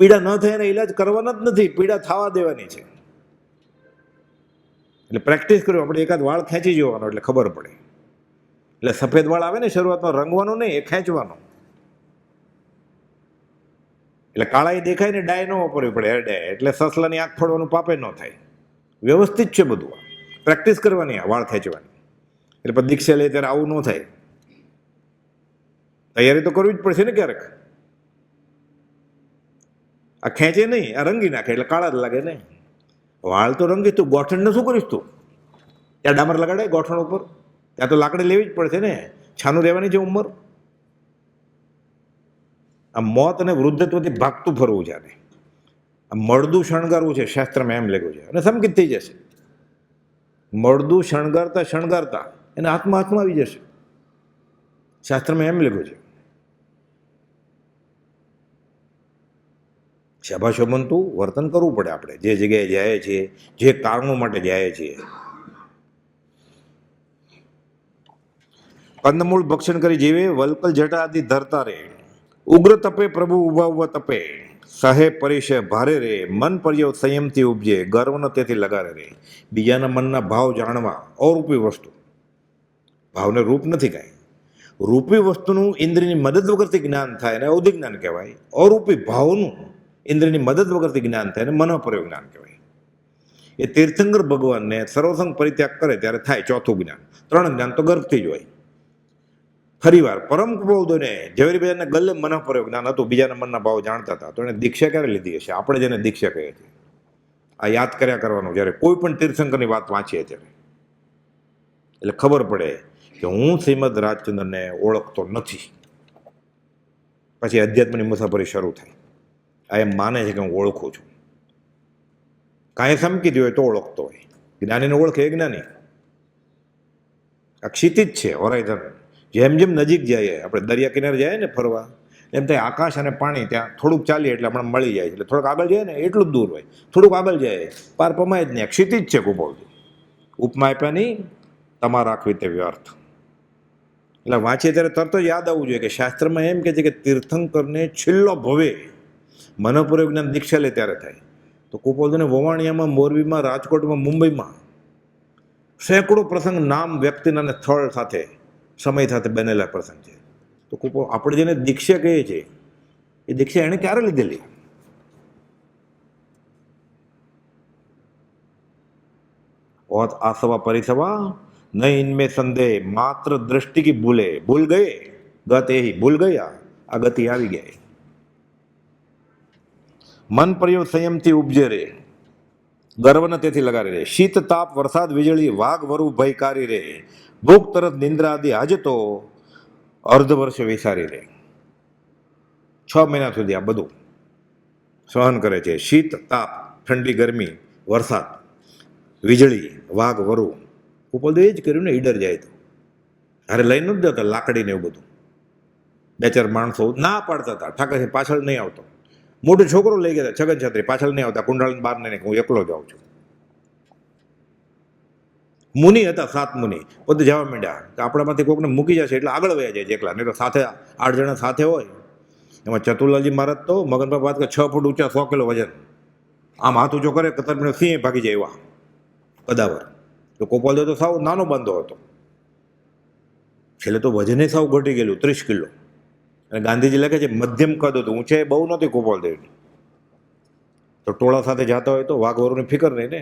પીડા ન થાય એના ઈલાજ કરવાના જ નથી, પીડા થવા દેવાની છે. એટલે પ્રેક્ટિસ કર્યો આપણે, એકાદ વાળ ખેંચી જવાનો એટલે ખબર પડે. એટલે સફેદ વાળ આવે ને શરૂઆતમાં, રંગવાનો નહીં, એ ખેંચવાનો. એટલે કાળા એ દેખાય ને ડાય ન વાપરવી પડે, હેર ડાય, એટલે સસલાની આંખ ફોડવાનું પાપે ન થાય. વ્યવસ્થિત છે બધું. પ્રેક્ટિસ કરવાની આ વાળ ખેંચવાની. એટલે પછી દીક્ષા લે ત્યારે આવું ન થાય. તૈયારી તો કરવી જ પડશે ને ક્યારેક. આ ખેંચે નહીં, આ રંગી નાખે એટલે કાળા જ લાગે ને. વાળ તો રંગી, તું ગોઠણને શું કરીશ તું? ત્યાં ડામર લગાડે ગોઠણ ઉપર? ત્યાં તો લાકડી લેવી જ પડશે ને. છાનું રહેવાની છે ઉંમર. આ મોત અને વૃદ્ધત્વથી ભાગતું ફરવું છે આને. આ મળદું શણગારવું છે, શાસ્ત્રમાં એમ લખ્યું છે, અને સંકિત થઈ જશે. મળદું શણગારતા એને હાથમાં આવી જશે. શાસ્ત્રમાં એમ લખ્યું છે. શાભાશોભનતું વર્તન કરવું પડે આપણે જે જગ્યાએ જાય છીએ, જે કારણો માટે જાય છીએ. કંદમૂળ ભક્ષણ કરી જીવે, વલકલ જટા આદિ ધરતા રે. ઉગ્ર તપે પ્રભુ ઉભા તપે, સહે પરિશે ભારે રે, મન પર્યવ સંયમથી ઉપજે, ગર્વ ન તેથી લગારે રે. બીજાના મનના ભાવ જાણવા, અરૂપી વસ્તુ. ભાવને રૂપ નથી કાંઈ. રૂપી વસ્તુનું ઇન્દ્રિયની મદદ વગરથી જ્ઞાન થાય અને અવધિ જ્ઞાન કહેવાય. અરૂપી ભાવનું ઇન્દ્રિયની મદદ વગરથી જ્ઞાન થાય અને મનોપર્યોગ જ્ઞાન કહેવાય. એ તીર્થંકર ભગવાનને સર્વસંગ પરિત્યાગ કરે ત્યારે થાય ચોથું જ્ઞાન. 3 જ્ઞાન તો ગર્ભથી જ હોય. ફરીવાર પરમ કુબોધને ઝવેરીબેનને ગલ્લે મનોપર્યોગ જ્ઞાન હતું, બીજાના મનના ભાવ જાણતા હતા, તો એને દીક્ષા ક્યારે લીધી હશે? આપણે જેને દીક્ષા કહીએ છીએ. આ યાદ કર્યા કરવાનું જ્યારે કોઈ પણ તીર્થંકરની વાત વાંચીએ ત્યારે. એટલે ખબર પડે કે હું શ્રીમદ રાજચંદ્રને ઓળખતો નથી. પછી અધ્યાત્મની મુસાફરી શરૂ થાય. આ એમ માને છે કે હું ઓળખું છું. કાંઈ સમકી હોય તો ઓળખતો હોય. જ્ઞાનીને ઓળખે એ જ્ઞાની. આ ક્ષિતિજ છે, હોરાઇઝન. જેમ જેમ નજીક જઈએ, આપણે દરિયા કિનારે જાય ને ફરવા, એમ થાય આકાશ અને પાણી ત્યાં થોડુંક ચાલીએ એટલે આપણે મળી જાય. એટલે થોડુંક આગળ જાય ને એટલું જ દૂર હોય, થોડુંક આગળ જાય પાર પમાય જ નહીં. ક્ષિતિજ છે કુબોધ. ઉપમા આપ્યાની તમા રાખવી તે વ્યર્થ. એટલે વાંચીએ ત્યારે તરત જ યાદ આવવું જોઈએ કે શાસ્ત્રમાં એમ કહે છે કે તીર્થંકરને છેલ્લો ભવે મનોપૂર્વક જ્ઞાન દીક્ષા લે ત્યારે થાય. તો કુપોલને વવાણિયામાં, મોરબીમાં, રાજકોટમાં, મુંબઈમાં સેંકડો પ્રસંગ નામ, વ્યક્તિના અને સ્થળ સાથે, સમય સાથે બનેલા પ્રસંગ છે. તો કુપોલ આપણે જેને દીક્ષા કહીએ છીએ એ દીક્ષા એણે ક્યારે લીધેલી? बहुत आसवा परिसवा नहीं इनमें संदेह, मात्र दृष्टि की भूले भूल गए गत ही भूल गया आ गति આવી ગઈ. મન પ્રયો સંયમથી ઉપજે રે, ગર્વ ન તેથી લગાડી રે. શીત તાપ વરસાદ વીજળી વાઘ વરુ ભયકારી રે, ભૂખ તરત નિંદ્રા આદિ હાજતો અર્ધ વર્ષ વિસારી રે. 6 મહિના સુધી આ બધું સહન કરે છે. શીત તાપ, ઠંડી ગરમી, વરસાદ, વીજળી, વાઘ વરુ. કુપોલ એ જ કર્યું ને, ઈડર જાય તો અરે લઈ નથી જતા લાકડીને એવું બધું. 2-4 માણસો ના પાડતા હતા, ઠાકર પાછળ નહીં આવતો. મોટો છોકરો લઈ ગયા છગન છત્રી, પાછળ નહીં આવતા, કુંડાળીને બહાર નહીં, હું એકલો જાઉં છું. મુનિ હતા 7 મુનિ, પોતે જવા માંડ્યા કે આપણામાંથી કોઈકને મૂકી જશે એટલે આગળ વયા જાય છે એકલા, નહીં તો સાથે 8 જણા સાથે હોય. એમાં ચતુરલાલજી મહારાજ તો મગનભાઈ વાત કે 6 ફૂટ ઊંચા, 100 કિલો વજન, આમ હાથ ઊંચો કરે કતર સિંહ ભાગી જાય એવા કદાવર. તો કોપાલ તો સાવ નાનો બાંધો હતો, છેલ્લે તો વજને સાવ ઘટી ગયેલું 30 કિલો. અને ગાંધીજી લખે છે મધ્યમ કદ હતું, ઊંચાઈ બહુ નહોતી કોપાલ દેવની. તો ટોળા સાથે જતા હોય તો વાઘવરુની ફિકર નહીં ને,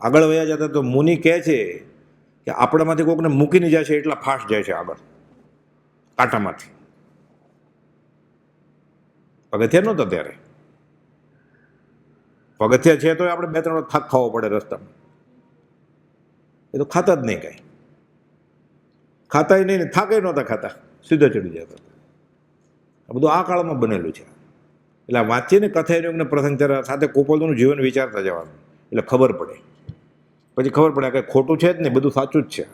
આગળ વયા જતા. તો મુનિ કહે છે કે આપણામાંથી કોઈકને મૂકીને જાય છે એટલા ફાસ્ટ જાય છે આગળ કાંટામાંથી. પગથિયા નહોતા ત્યારે, પગથિયા છે તો આપણે 2-3 થાક ખાવો પડે રસ્તામાં. એ તો ખાતા જ નહીં, કાંઈ ખાતા નહીં, થાકે નહોતા ખાતા, સીધા ચડી જતા. આ બધું આ કાળમાં બનેલું છે. એટલે વાંચીને કથાયુગને પ્રસંગ સાથે કોપોલનું જીવન વિચારતા જવાનું, એટલે ખબર પડે. પછી ખબર પડે કે ખોટું છે જ નહીં, બધું સાચું જ છે.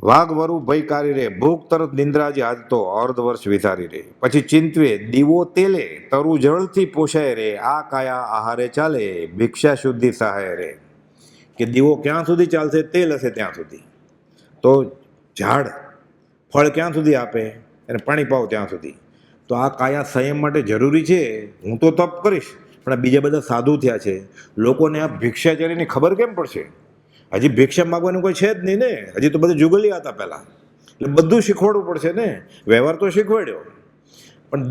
વાઘ વરુ ભયકારી રે, ભૂખ તરત નિંદ્રાજી હાજતો અર્ધ વર્ષ વિસારી રે. પછી ચિંતવે દીવો તેલે, તરુ જળથી પોષાય રે, આ કાયા આહારે ચાલે, ભિક્ષા શુદ્ધિ સહાય રે. કે દીવો ક્યાં સુધી ચાલશે? તેલ હશે ત્યાં સુધી. તો ઝાડ ફળ ક્યાં સુધી આપે? અને પાણી પાવ ત્યાં સુધી. તો આ કાયા સંયમ માટે જરૂરી છે. હું તો તપ કરીશ, પણ આ બીજા બધા સાધુ થયા છે, લોકોને આ ભિક્ષાચારીની ખબર કેમ પડશે? હજી ભિક્ષા માગવાનું કોઈ છે જ નહીં ને, હજી તો બધું જુગલિયા હતા પહેલાં. એટલે બધું શીખવાડવું પડશે ને. વ્યવહાર તો શીખવાડ્યો, પણ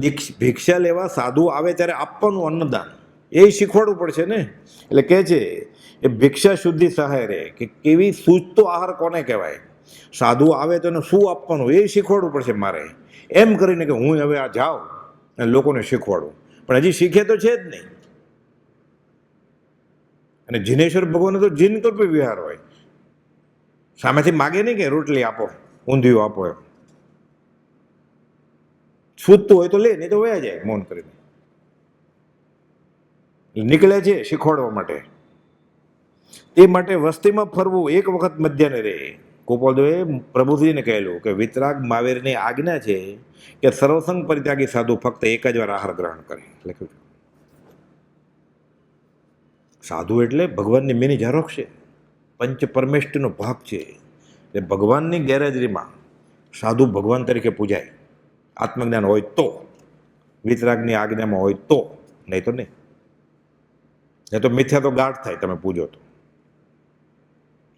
ભિક્ષા લેવા સાધુ આવે ત્યારે આપવાનું અન્નદાન એ શીખવાડવું પડશે ને. એટલે કહે છે એ ભિક્ષા શુદ્ધિ સહાય રે, કે કેવી સૂચતો આહાર કોને કહેવાય? સાધુ આવે તો એને શું આપવાનું એ શીખવાડવું પડશે મારે. એમ કરીને કે હું હવે આ જાઉં અને લોકોને શીખવાડું, પણ હજી શીખે તો છે જ નહીં. અને જીનેશ્વર ભગવાન તો જીન કલ્પી વિહાર હોય, સામેથી માગે નહીં કે રોટલી આપો, ઊંધિયું આપો. એમ છૂટતું હોય તો લે, નહીં તો વયા જાય મૌન કરીને. નીકળે છે શીખવાડવા માટે. તે માટે વસ્તીમાં ફરવું, એક વખત મધ્યાહને રહે. ગોપાલદેવે પ્રભુજીને કહેલું કે વિતરાગ મહાવીરની આજ્ઞા છે કે સર્વસંગ પરિત્યાગી સાધુ ફક્ત એક જ વાર આહાર ગ્રહણ કરે. લખ્યું છે સાધુ એટલે ભગવાનની મેની ઝારોખ છે, પંચ પરમેષ્ઠનો ભાગ છે. એટલે ભગવાનની ગેરહાજરીમાં સાધુ ભગવાન તરીકે પૂજાય. આત્મજ્ઞાન હોય તો, વિતરાગની આજ્ઞામાં હોય તો, નહીં તો નહીં. નહીં તો મિથ્યા તો ગાઢ થાય તમે પૂજો તો.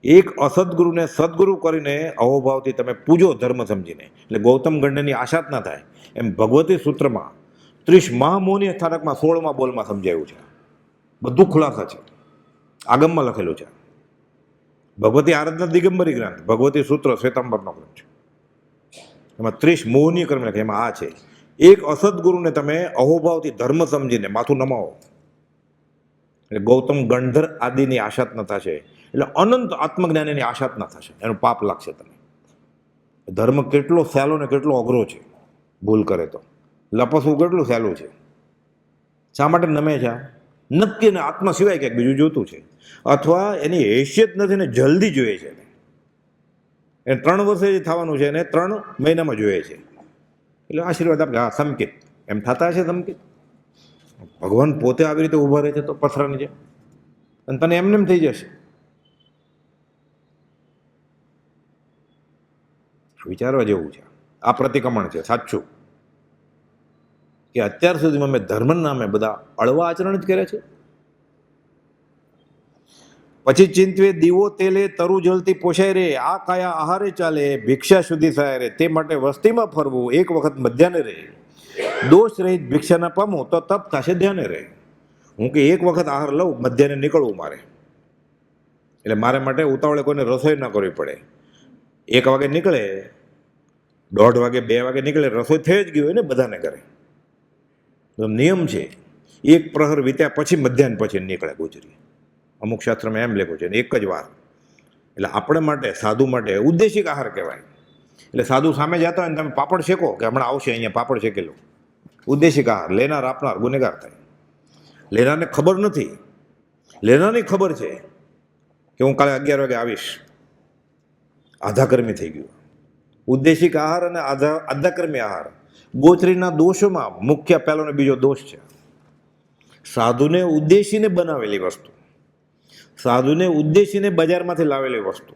એક અસદગુરુને સદગુરુ કરીને અહોભાવથી તમે પૂજો ધર્મ સમજીને, એટલે ગૌતમ ગણ્યની આશા જ ના થાય. એમ ભગવતી સૂત્રમાં 30 મહામૌની સ્થાનકમાં 16મા બોલમાં સમજાયું છે. બધું ખુલાસા છે, આગમમાં લખેલું છે. ભગવતી આરાધના દિગંબરી ગ્રંથ, ભગવતી સૂત્ર શ્વેતાંબરનો ગ્રંથ છે. એમાં 30 મોહની કર્મ લખે, એમાં આ છે એક અસદગુરુને તમે અહોભાવથી ધર્મ સમજીને માથું નમાવો, એટલે ગૌતમ ગણધર આદિની આશા જ ન થશે. એટલે અનંત આત્મજ્ઞાનીની આશા જ ન થશે, એનું પાપ લાગશે તમને. ધર્મ કેટલો સહેલો ને કેટલો અઘરો છે, ભૂલ કરે તો લપસવું કેટલું સહેલું છે. શા માટે નમે છે? નક્કી ને આત્મા સિવાય ક્યાંક બીજું જોતું છે, અથવા એની હેસિયત નથી ને જલ્દી જોઈએ છે. એને 3 વર્ષે જ થવાનું છે, એને 3 મહિનામાં જોઈએ છે. એટલે આશીર્વાદ આપે, હા સંકિત એમ થતા હશે. સંકિત ભગવાન પોતે આવી રીતે ઊભા રહે છે તો પથરાની છે, અને તને એમને એમ થઈ જશે. વિચારવા જેવું છે. આ પ્રતિક્રમણ છે સાચું, કે અત્યાર સુધીમાં મેં ધર્મના નામે બધા અળવા આચરણ જ કર્યા છે. પછી ચિંતવે દીવો તેલે તરુ જલથી પોષાય રે, આ કાયા આહારે ચાલે ભિક્ષા સુધી થાય રે, તે માટે વસ્તીમાં ફરવું એક વખત મધ્યાહને રે, દોષ રહિત ભિક્ષા ના પામું તો તપ થશે ધ્યાને રે. હું કે એક વખત આહાર લઉં, મધ્યાહને નીકળવું મારે, એટલે મારે માટે ઉતાવળે કોઈને રસોઈ ના કરવી પડે. 1 વાગે નીકળે, 1:30 વાગે 2 વાગે નીકળે, રસોઈ થઈ જ ગઈ હોય ને બધાને ઘરે, તો નિયમ છે 1 પ્રહર વીત્યા પછી મધ્યાહન પછી નીકળે ગુજરી. અમુક શાસ્ત્રમાં એમ લખ્યું છે, એક જ વાર. એટલે આપણે માટે, સાધુ માટે ઉદ્દેશિક આહાર કહેવાય. એટલે સાધુ સામે જતા હોય ને તમે પાપડ શેકો, કે હમણાં આવશે અહીંયા પાપડ શેકેલો, ઉદ્દેશિક આહાર. લેનાર આપનાર ગુનેગાર થાય. લેનારને ખબર નથી, લેનારની ખબર છે કે હું કાલે 11 વાગે આવીશ, આધાકર્મી થઈ ગયું. ઉદ્દેશિક આહાર અને આધાકર્મી આહાર ગોચરીના દોષોમાં મુખ્ય પહેલો ને બીજો દોષ છે. સાધુને ઉદ્દેશીને બનાવેલી વસ્તુ, સાધુને ઉદ્દેશીને બજારમાંથી લાવેલી વસ્તુ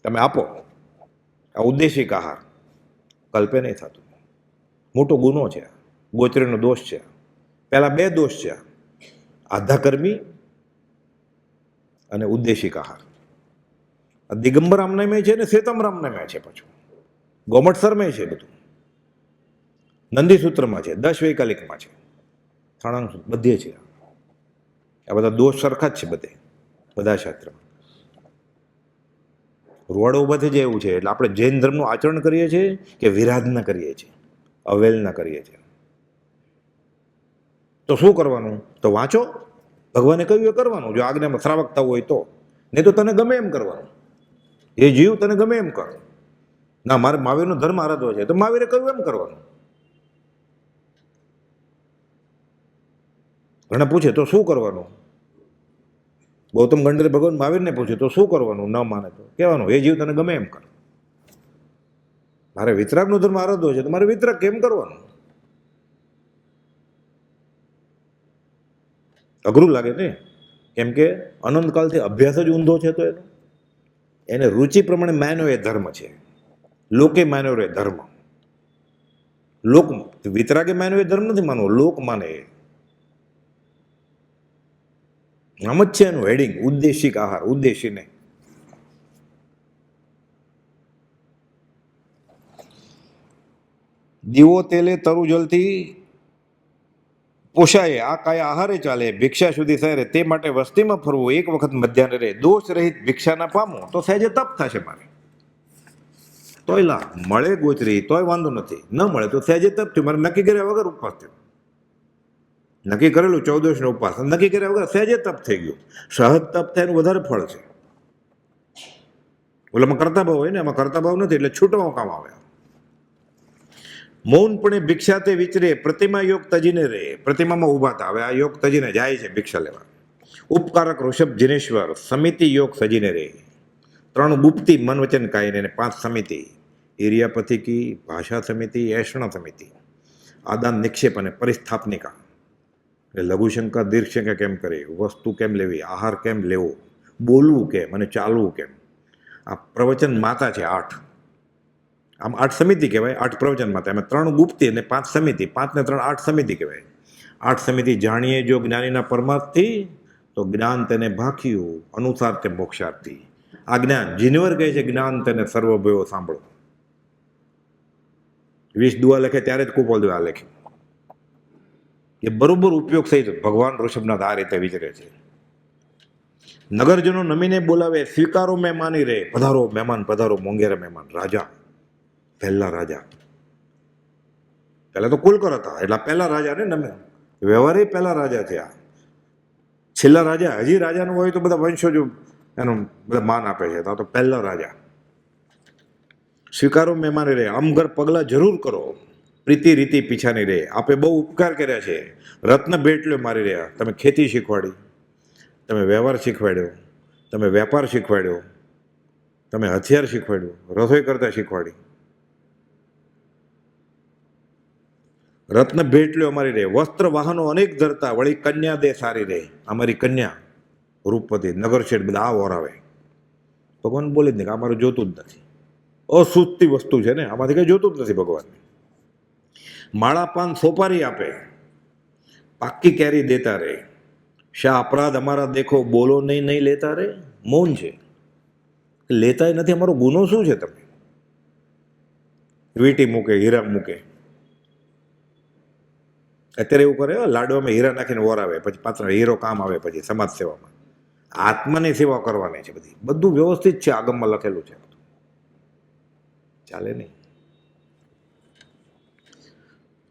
તમે આપો, આ ઉદ્દેશિક આહાર કલ્પે નહીં થતું. મોટો ગુનો છે, ગોચરીનો દોષ છે. પહેલા 2 દોષ છે, આધાકર્મી અને ઉદ્દેશિક આહાર. દિગંબર રામનામે છે ને શ્વેતમ રામનામે છે, પાછું ગોમટસરમે છે, બધું નંદીસૂત્રમાં છે, 10 વૈકાલિકમાં છે, સાણાંગ બધે છે. આ બધા દોષ સરખા જ છે બધે, બધા શાસ્ત્રમાં. રૂવાડો ઉભા થઈ જાય એવું છે. એટલે આપણે જૈન ધર્મનું આચરણ કરીએ છીએ કે વિરાધના કરીએ છીએ, અવેલના કરીએ છીએ. તો શું કરવાનું? તો વાંચો, ભગવાને કહ્યું એ કરવાનું. જો આજ્ઞામાં શ્રાવક થવું હોય તો, નહીં તો તને ગમે એમ કરવાનું. એ જીવ તને ગમે એમ કર. ના મારે મહાવીરનો ધર્મ આરાધવો છે તો મહાવીરે કહ્યું એમ કરવાનું. ઘણા પૂછે તો શું કરવાનું? ગૌતમ ગંડરે ભગવાન મહાવીરને પૂછ્યું તો શું કરવાનું? ન માને તો કહેવાનું એ જીવ તને ગમે એમ કર. મારે વિતરાગનો ધર્મ આરાધવો છે તો મારે વિતરાગ કેમ કરવાનું? અઘરું લાગે ને, કેમ કે અનંતકાળથી અભ્યાસ જ ઊંધો છે. તો એને રુચિ પ્રમાણે માન્યો એ ધર્મ છે. લોકે માન્યો એ ધર્મ, લોક વિતરાગે માન્યો એ ધર્મ નથી માનવો, લોક માને. આમ જ છે એનું હેડિંગ, ઉદ્દેશિક આહાર, ઉદ્દેશીને. દીવો તેલે તરુ જલથી પોષાય, આ કાયા આહારે ચાલે ભિક્ષા સુધી થાય રે, તે માટે વસ્તીમાં ફરવું એક વખત મધ્યાહને રે, દોષ રહિત ભિક્ષા ના પામું તો સહેજે તપ થશે મારે. તોય લાભ મળે ગોચરી તોય વાંધો નથી, ન મળે તો સહેજે તપ થયું. મારે નક્કી કર્યા વગર ઉપવાસ થયો, નક્કી કરેલું 14 ઉપવાસ, નક્કી કર્યા વગર સહેજે તપ થઈ ગયું. સહજ તપ થાય એનું વધારે ફળ છે. ઓલામાં કરતા ભાવ હોય ને, એમાં કરતા ભાવ નથી, એટલે છૂટવા કામ આવે. મૌનપણે ભિક્ષા તે વિચરે, પ્રતિમા યોગ તજીને રે. પ્રતિમામાં ઊભા હતા, હવે આ યોગ તજીને જાય છે ભિક્ષા લેવા. ઉપકારક ઋષભ જિનેશ્વર, સમિતિ યોગ સજીને રે. 3 ગુપ્તિ મન વચન કાયને, 5 સમિતિ, ઇરિયાપથિકી, ભાષા સમિતિ, એષણ સમિતિ, આદાન નિક્ષેપ અને પરિસ્થાપનિકા. એટલે લઘુશંકા દીર્ઘશંકા કેમ કરે, વસ્તુ કેમ લેવી, આહાર કેમ લેવો, બોલવું કેમ અને ચાલવું કેમ. આ પ્રવચન માતા છે 8. આમ 8 સમિતિ કહેવાય, 8 પ્રવચન માતા. એમાં 3 ગુપ્તિ અને 5 સમિતિ, 5 ને 3 8 સમિતિ કહેવાય. 8 સમિતિ જાણીએ જો જ્ઞાનીના પરમાર્થથી, તો જ્ઞાન તેને ભાખ્યું અનુસાર તે મોક્ષાર્થી. આ જ્ઞાન જીનવર કહે છે, જ્ઞાન તેને સર્વભયો સાંભળો. 20 દુઆ લખે ત્યારે જ કુપોલ દુઆ લખી. એ બરોબર ઉપયોગ સહિત ભગવાન ઋષભનાથ આ રીતે વિચરે છે. નગરજનો નમીને બોલાવે, સ્વીકારો મહેમાની રે. પધારો મહેમાન, પધારો મોંઘેરા મહેમાન. રાજા, પહેલા રાજા, પહેલા તો કુલકર હતા, એટલે પહેલા રાજા ને નમે. વ્યવહારે પહેલા રાજા થયા. છેલ્લા રાજા હજી રાજાનું હોય તો બધા વંશજો એનું બધા માન આપે છે. તો પહેલા રાજા. સ્વીકારો મહેમાની રે, આમ ઘર પગલા જરૂર કરો, પ્રીતિ રીતિ પીછાની રે. આપે બહુ ઉપકાર કર્યા છે, રત્ન ભેટ લ્યો મારી રહ્યા. તમે ખેતી શીખવાડી, તમે વ્યવહાર શીખવાડ્યો, તમે વેપાર શીખવાડ્યો, તમે હથિયાર શીખવાડ્યું, રસોઈ કરતા શીખવાડી. રત્ન ભેટ લ્યો અમારી રે. વસ્ત્ર વાહનો અનેક ધરતા, વળી કન્યા દે સારી રે. અમારી કન્યા રૂપવતી, નગર શેઠ બધા આ વરાવે. ભગવાન બોલે જ નહીં કે અમારું જોતું જ નથી. અસૂચતી વસ્તુ છે ને, આમાંથી કંઈ જોતું જ નથી ભગવાનને. માળા પાન સોપારી આપે, પાક્કી કેરી દેતા રહે, શા અપરાધ અમારા દેખો, બોલો નહીં નહીં લેતા રે. મૌન છે, લેતાય નથી. અમારો ગુનો શું છે? તમે વીંટી મૂકે, હીરા મૂકે. અત્યારે એવું કરે, લાડવામાં હીરા નાખીને વરાવે, પછી પાત્ર હીરો કામ આવે પછી સમાજ સેવામાં. આત્માની સેવા કરવાની છે બધી. બધું વ્યવસ્થિત છે, આગમમાં લખેલું છે. ચાલે નહીં.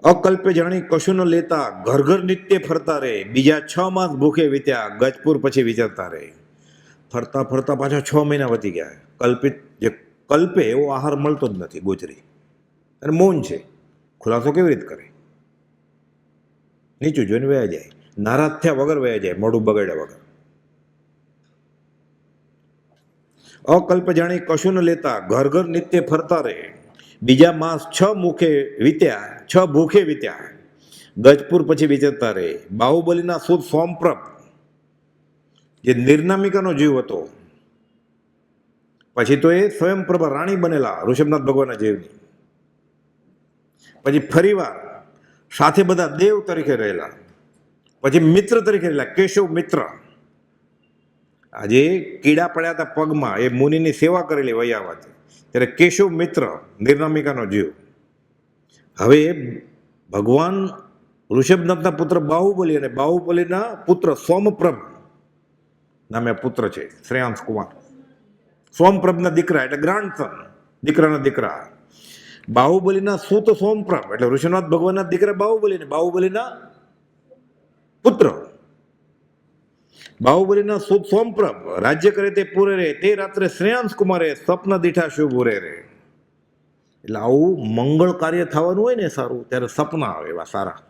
અકલ્પે જાણી કશું ન લેતા, ઘર ઘર નિત્ય ફરતા રે, બીજા 6 માસ ભૂખે વીત્યા, ગજપુર પછી વિચરતા રે. ફરતા ફરતા પાછા 6 મહિના વધી ગયા. કલ્પિત જે કલ્પે એવો આહાર મળતો જ નથી ગોચરી. અને મૌન છે, ખુલાસો કેવી રીતે કરે? નીચું જોઈને વયા જાય, નારાજ થયા વગર વયા જાય, મોઢું બગાડ્યા વગર. અકલ્પ જાણી કશું ન લેતા, ઘર ઘર નિત્ય ફરતા રે, બીજા માસ 6 મુખે વીત્યા, 6 ભૂખે વીત્યા, ગજપુર પછી વિચરતા રે. બાહુબલીના સુદ સોમપ્રભ, જે નિર્નામિકાનો જીવ હતો, પછી તો એ સ્વયંપ્રભા રાણી બનેલા ઋષભનાથ ભગવાનના જીવની. પછી ફરીવાર સાથે બધા દેવ તરીકે રહેલા, પછી મિત્ર તરીકે રહેલા, કેશવ મિત્ર. આજે કીડા પડ્યા હતા પગમાં, એ મુનિની સેવા કરેલી વૈયાવત, ત્યારે કેશવ મિત્ર નિર્નામિકાનો જીવ. હવે ભગવાન ઋષભનાથના પુત્ર બાહુબલી અને બાહુબલીના પુત્ર સોમપ્રભ નામે પુત્ર છે, શ્રેયાંશ કુમાર. સોમપ્રભના દીકરા એટલે ગ્રાન્ડસન, દીકરાના દીકરા. બાહુબલીના સુત સોમપ્રભ એટલે ઋષભનાથ ભગવાનના દીકરા બાહુબલી ને બાહુબલીના પુત્ર. બાહુબલીના સુત સોમપ્રભ રાજ્ય કરે તે પૂરે રે, તે રાત્રે શ્રેયાંશ કુમારે સ્વપ્ન દીઠા શુભ ઉરે રે. એટલે આવું મંગળ કાર્ય થવાનું હોય ને સારું, ત્યારે સપના આવે એવા સારા.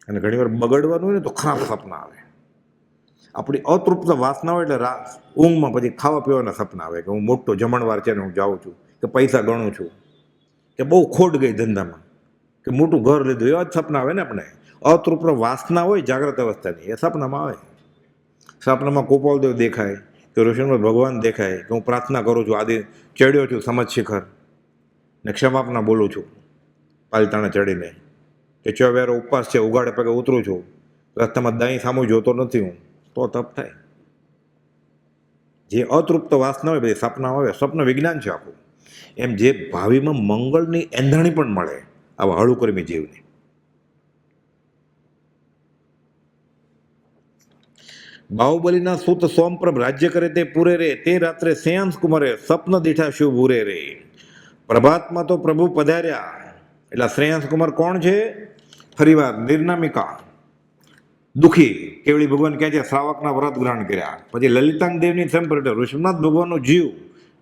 અને ઘણી વાર બગડવાનું હોય ને તો ખરાબ સપના આવે. આપણી અતૃપ્ત વાસના હોય એટલે ઊંઘમાં પછી ખાવા પીવાના સપના આવે, કે હું મોટો જમણવાર છે ને હું જાઉં છું, કે પૈસા ગણું છું, કે બહુ ખોટ ગઈ ધંધામાં, કે મોટું ઘર લીધું, એવા જ સપના આવે ને આપણે. અતૃપ્ત વાસના હોય જાગ્રત અવસ્થાની, એ સપનામાં આવે. સપનામાં ગોપાલદેવ દેખાય, કે ઋષભનાથ ભગવાન દેખાય, કે હું પ્રાર્થના કરું છું, આદિ ચડ્યો છું સમજ શિખર ને ક્ષમાપના બોલું છું પાલતાણા ચડીને, કે ચોવેરો ઉપવાસ છે ઉગાડે પગે ઉતરું છું, રસ્તામાં દાઈ સામું જોતો નથી હું, તો તપ થાય. જે અતૃપ્ત વાસના હોય બધી સપના આવે. સ્વપ્ન વિજ્ઞાન છે આખું. એમ જે ભાવિમાં મંગળની એંધાણી પણ મળે આવા હળુકર્મી જીવને. બાહુબલીના સુત સોમપ્રભ રાજ્ય કરે તે પૂરે રે, તે રાત્રે શ્રેયાંશ કુમારે સ્વપ્ન દીઠા શુભ ઉરે રે. પ્રભાતમાં તો પ્રભુ પધાર્યા. એટલે શ્રેયાંશ કુમાર કોણ છે? ફરીવાર નિર્નામિકા, દુઃખી. કેવળી ભગવાન કહે છે શ્રાવકના વ્રત ગ્રહણ કર્યા. પછી લલિતાંગ દેવની સંપર્ક, ઋષભનાથ ભગવાનનો જીવ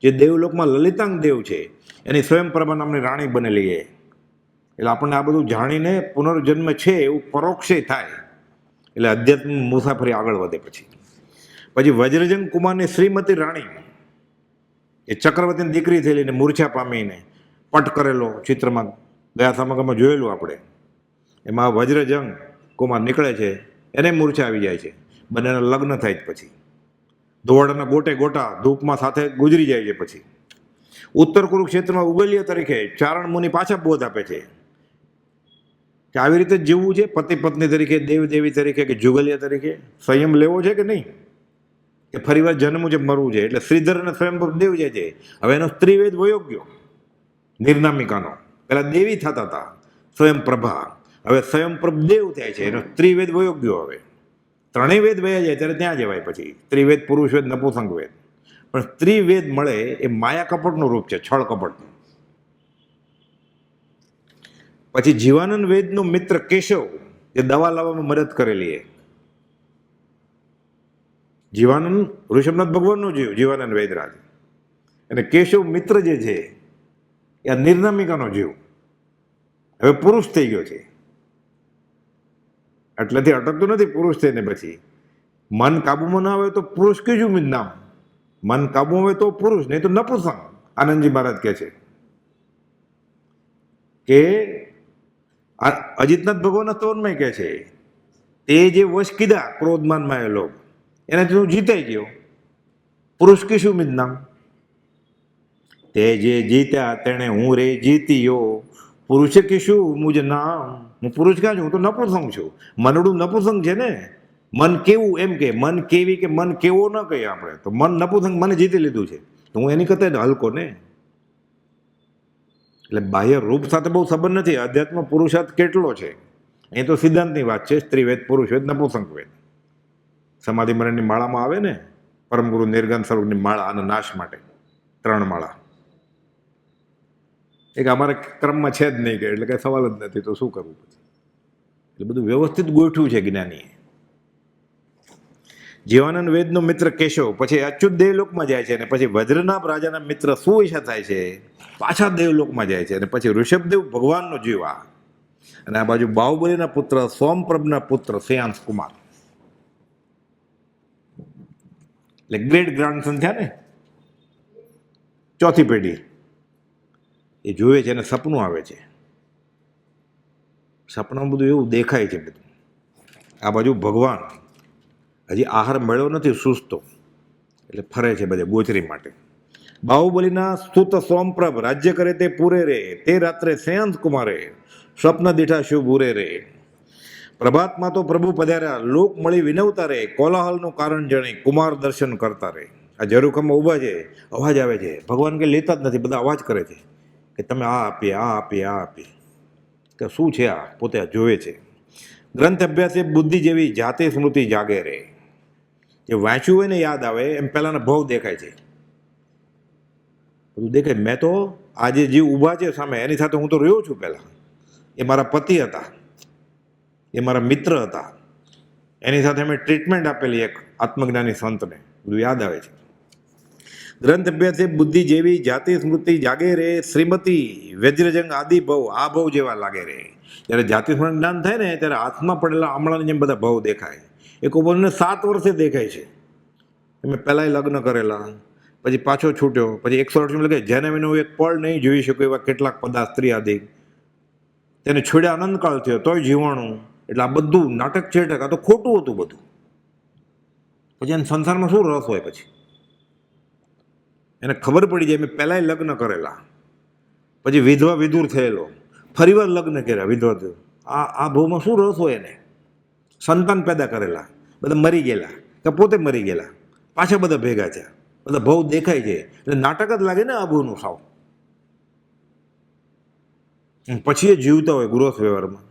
જે દેવલોકમાં લલિતાંગ દેવ છે, એની સ્વયંપ્રભા નામની રાણી બનેલી છે. એટલે આપણને આ બધું જાણીને પુનર્જન્મ છે એવું પરોક્ષે થાય. એટલે અધ્યાત્મ મુસાફરી આગળ વધે. પછી વજ્રજંગ કુમારની શ્રીમતી રાણી, એ ચક્રવર્તીની દીકરી થયેલી ને મૂર્છા પામીને પટ કરેલો, ચિત્રમાં ગયા સમાગમમાં જોયેલું આપણે. એમાં વજ્રજંગ કુમાર નીકળે છે, એને મૂર્છા આવી જાય છે. બંનેના લગ્ન થાય પછી ધોવાડાના ગોટે ગોટા ધૂપમાં સાથે ગુજરી જાય છે. પછી ઉત્તર કુરુક્ષેત્રમાં ઉગલ્ય તરીકે ચારણ મુનિ પાછા બોધ આપે છે કે આવી રીતે જીવવું છે, પતિ પત્ની તરીકે, દેવ દેવી તરીકે, કે જુગલિયા તરીકે સંયમ લેવો છે કે નહીં, કે ફરીવાર જન્મવું છે, મરવું છે. એટલે શ્રીધર અને સ્વયંપ્રભ દેવ જાય છે. હવે એનો સ્ત્રીવેદ વયો ગયો નિર્નામિકાનો. પેલા દેવી થતા હતા સ્વયંપ્રભા, હવે સ્વયંપ્રભ દેવ થાય છે, એનો સ્ત્રીવેદ વયો ગયો. હવે ત્રણેય વેદ વયા જાય ત્યારે ત્યાં જવાય. પછી સ્ત્રીવેદ, પુરુષ વેદ, નપુંસક વેદ. પણ સ્ત્રીવેદ મળે એ માયા કપટનું રૂપ છે, છળ કપટનું. પછી જીવાનંદ વેદનો મિત્ર કેશવ, જે દવા લાવવામાં મદદ કરેલી. જીવાનંદ ઋષભનાથ ભગવાનનો જીવ, જીવાનંદ વેદરાજ. અને કેશવ મિત્ર જે છે એ આ નિર્નામિકાનો જીવ, હવે પુરુષ થઈ ગયો છે. એટલેથી અટકતું નથી પુરુષ થઈને. પછી મન કાબુમાં ના આવે તો પુરુષ કીજું નામ, મન કાબુમાં આવે તો પુરુષ, નહીં તો નપુંસક. આનંદજી મહારાજ કહે છે કે અજિતનાથ ભગવાનના સ્તવનમાં કહે છે, તે જે વશ કીધા ક્રોધમાનમાં એ લોભ, એનાથી હું જીતાઈ ગયો. પુરુષ કીશું નામ. તે જે જીત્યા તેણે હું રે જીત્યો, પુરુષ કે શું મુજ નામ, હું પુરુષ ક્યાં છું, હું તો નપુંસક છું. મનડું નપુંસક છે ને, મન કેવું એમ કે, મન કેવી કે મન કેવો ન કહીએ આપણે, તો મન નપુંસક મને જીતી લીધું છે, તો હું એની કરતા હલકો ને. એટલે બાહ્ય રૂપ સાથે બહુ સંબંધ નથી, અધ્યાત્મ પુરુષાર્થ કેટલો છે એ તો સિદ્ધાંતની વાત છે. સ્ત્રીવેદ, પુરુષવેદ, નપુંસક વેદ. સમાધિ મરણની માળામાં આવે ને, પરમ ગુરુ નિર્ગન સ્વરૂપની માળા આના નાશ માટે 3 માળા. એક અમારા ક્રમમાં છે જ નહીં કે, એટલે કઈ સવાલ જ નથી, તો શું કરવું પછી. એટલે બધું વ્યવસ્થિત ગોઠવ્યું છે જ્ઞાનીએ. જીવાનંદ વેદનો મિત્ર કેશવ પછી અચ્યુત દેવલોકમાં જાય છે, અને પછી વજ્રનાભ રાજાના મિત્ર સુવૈશા થાય છે, પાછા દેવલોકમાં જાય છે, અને પછી ઋષભદેવ ભગવાનનો જીવા, અને આ બાજુ બાહુબલીના પુત્ર સોમપ્રભના પુત્ર શ્રેયાંશ કુમાર, એટલે ગ્રેટ ગ્રાન્ડસન થયા ને, 4થી પેઢી. એ જોવે છે અને સપનું આવે છે, સપનામાં બધું એવું દેખાય છે બધું. આ બાજુ ભગવાન હજી આહાર મળ્યો નથી, સુસ્તો, એટલે ફરે છે બધે ગોચરી માટે. બાહુબલીના સ્તુત સોમપ્રભ રાજ્ય કરે તે પૂરે રે, તે રાત્રે શ્રેયાંશ કુમારે સ્વપ્ન દીઠા શુભ ઉરે રે. પ્રભાતમાં તો પ્રભુ પધાર્યા, લોક મળી વિનવતા રે, કોલાહલનું કારણ જણી કુમાર દર્શન કરતા રે. આ જરૂખમાં ઊભા છે, અવાજ આવે છે, ભગવાન કે લેતા જ નથી, બધા અવાજ કરે છે કે તમે આ આપીએ, આ આપીએ, આ આપીએ. કે શું છે આ, પોતે જોવે છે. ગ્રંથ અભ્યાસે બુદ્ધિ જેવી જાતે સ્મૃતિ જાગે રે. જે વાંચ્યું હોય ને યાદ આવે, એમ પહેલાના ભાવ દેખાય છે, બધું દેખાય. મેં તો આજે જીવ ઊભા છે સામે, એની સાથે હું તો રહ્યો છું પહેલા. એ મારા પતિ હતા, એ મારા મિત્ર હતા, એની સાથે અમે ટ્રીટમેન્ટ આપેલી એક આત્મજ્ઞાની સંતને, બધું યાદ આવે છે. ગ્રંથ અભ્યાસે બુદ્ધિ જેવી જાતિ સ્મૃતિ જાગે રે, શ્રીમતી વજ્રજંગ આદિ ભવ આ ભવ જેવા લાગે રે. જ્યારે જાતિ સ્મરણ જ્ઞાન થાય ને, ત્યારે હાથમાં પડેલા આમળાની જેમ બધા ભાવ દેખાય. એક ઉપરને 7 વર્ષે દેખાય છે. મેં પહેલાંય લગ્ન કરેલા, પછી પાછો છૂટ્યો, પછી 108 લાગે, જેને વિના હું એક પળ નહીં જોઈ શકું એવા કેટલાક પદાર્થ સ્ત્રી આદિ, તેને છોડ્યા અનંતકાળ થયો તોય જીવાણું. એટલે આ બધું નાટક છે, આ તો ખોટું હતું બધું. પછી એને સંસારમાં શું રસ હોય? પછી એને ખબર પડી જાય મેં પહેલાંય લગ્ન કરેલા, પછી વિધવા વિધુર થયેલો, ફરીવાર લગ્ન કર્યા વિધવા. આ ભાવમાં શું રસ હોય એને? સંતાન પેદા કરેલા, બધા મરી ગયેલા કે પોતે મરી ગયેલા, પાછા બધા ભેગા થયા, બધા ભાવ દેખાય છે, એટલે નાટક જ લાગે ને આ ભાવનું સાવ. પછી એ જીવતા હોય ગૃહસ્થ વ્યવહારમાં,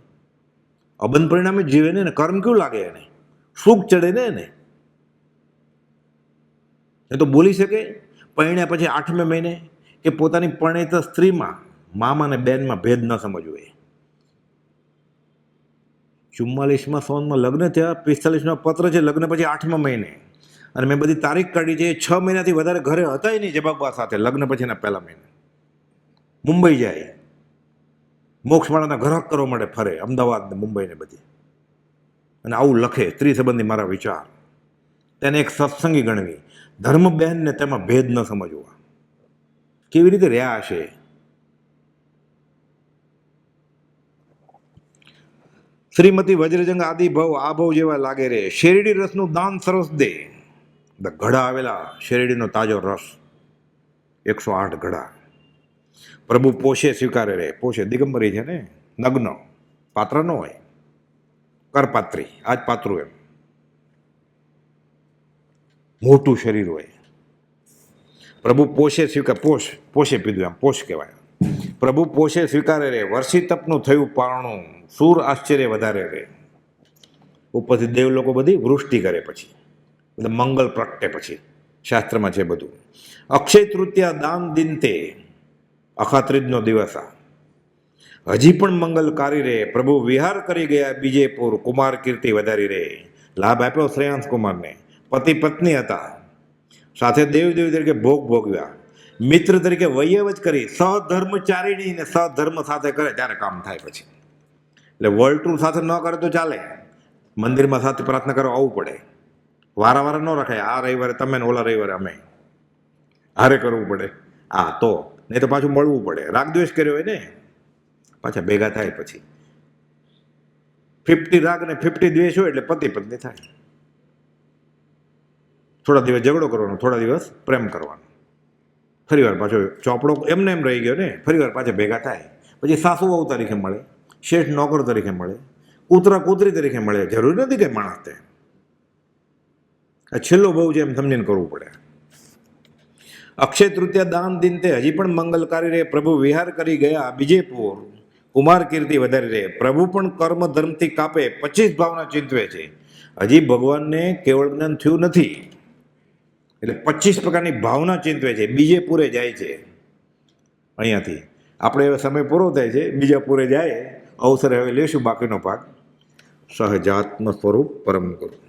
અબંધ પરિણામે જીવે ને, કર્મ કેવું લાગે એને, સુખ ચડે ને એને. એ તો બોલી શકે પરણ્યા પછી 8મે મહિને કે પોતાની પરણિત સ્ત્રીમાં, મામા અને બેનમાં ભેદ ન સમજવો. 44માં સોનમાં લગ્ન થયા, 45માં પત્ર છે, લગ્ન પછી 8મા મહિને. અને મેં બધી તારીખ કાઢી છે, 6 મહિનાથી વધારે ઘરે હતા નહીં જવાબા સાથે, લગ્ન પછીના પહેલા મહિને. મુંબઈ જાય, મોક્ષમાળાના ઘરાક કરવા માટે ફરે, અમદાવાદ ને મુંબઈ ને બધી, અને આવું લખે સ્ત્રી સંબંધી મારા વિચાર. તેને એક સત્સંગી ગણવી, ધર્મ બહેનને તેમાં ભેદ ન સમજવા. કેવી રીતે રહ્યા હશે? શ્રીમતી વજ્રજંગ આદિ ભવ આ ભવ જેવા લાગે રે. શેરડી રસનું દાન સરસ દે. ઘડા આવેલા શેરડીનો તાજો રસ, 108 ઘડા. પ્રભુ પોષે સ્વીકારે રે. પોષે દિગંબરી છે ને, નગ્ન, પાત્ર ન હોય, કરપાત્રી, આજ પાત્રું એમ, મોટું શરીર હોય. પ્રભુ પોષે સ્વીકાર, પોષે પીધું એમ, પોષ કહેવાય. પ્રભુ પોષે સ્વીકારે રે. વર્ષી તપનું થયું પારણું, સૂર આશ્ચર્ય વધારે રે. ઉપરથી દેવ લોકો બધી વૃષ્ટિ કરે, પછી બધા મંગલ પ્રગટે, પછી શાસ્ત્રમાં છે બધું. અક્ષય તૃતીયા દાન દિન તે, અખાત્રીજનો દિવસ આ, હજી પણ મંગલકારી રે. પ્રભુ વિહાર કરી ગયા બીજેપુર, કુમાર કીર્તિ વધારી રે. લાભ આપ્યો શ્રેયાંશ કુમારને. પતિ પત્ની હતા, સાથે દેવદેવી તરીકે ભોગ ભોગવ્યા, મિત્ર તરીકે વૈયવજ કરી. સહધર્મચારીણી ને સહધર્મ સાથે કરે ત્યારે કામ થાય. પછી એટલે વર્લ્ડ ટૂર સાથે ન કરે તો ચાલે, મંદિરમાં સાથે પ્રાર્થના કરવા આવવું પડે. વારા ન રખાય, આ રવિવારે તમે ને ઓલા રવિવારે અમે, હારે કરવું પડે. તો નહીં તો પાછું મળવું પડે. રાગદ્વેષ કર્યો હોય ને, પાછા ભેગા થાય. પછી 50 રાગ ને 50 દ્વેષ હોય એટલે પતિ પત્ની થાય. થોડા દિવસ ઝઘડો કરવાનો, થોડા દિવસ પ્રેમ કરવાનો. ફરીવાર પાછો ચોપડો એમને એમ રહી ગયો ને, ફરીવાર પાછા ભેગા થાય, પછી સાસુ વહુ તરીકે મળે, શેઠ નોકર તરીકે મળે, કૂતરા કૂતરી તરીકે મળે. જરૂરી નથી કે માણસ તે આ છેલ્લો બહુ છે એમ સમજીને કરવું પડે. અક્ષય તૃતીયા દાન દિન તે હજી પણ મંગલકારી રે, પ્રભુ વિહાર કરી ગયા બીજેપુર, કુમાર કીર્તિ વધારી રે. પ્રભુ પણ કર્મ ધર્મથી કાપે, 25 ભાવના ચિંતવે છે. હજી ભગવાનને કેવળ જ્ઞાન થયું નથી, એટલે 25 પ્રકારની ભાવના ચિંતવે છે. બીજેપુરે જાય છે. અહીંયાથી આપણે હવે સમય પૂરો થાય છે, બીજાપુરે જાય. અવસરે હવે લેશું બાકીનો ભાગ. સહજાત્મ સ્વરૂપ પરમ ગુરુ.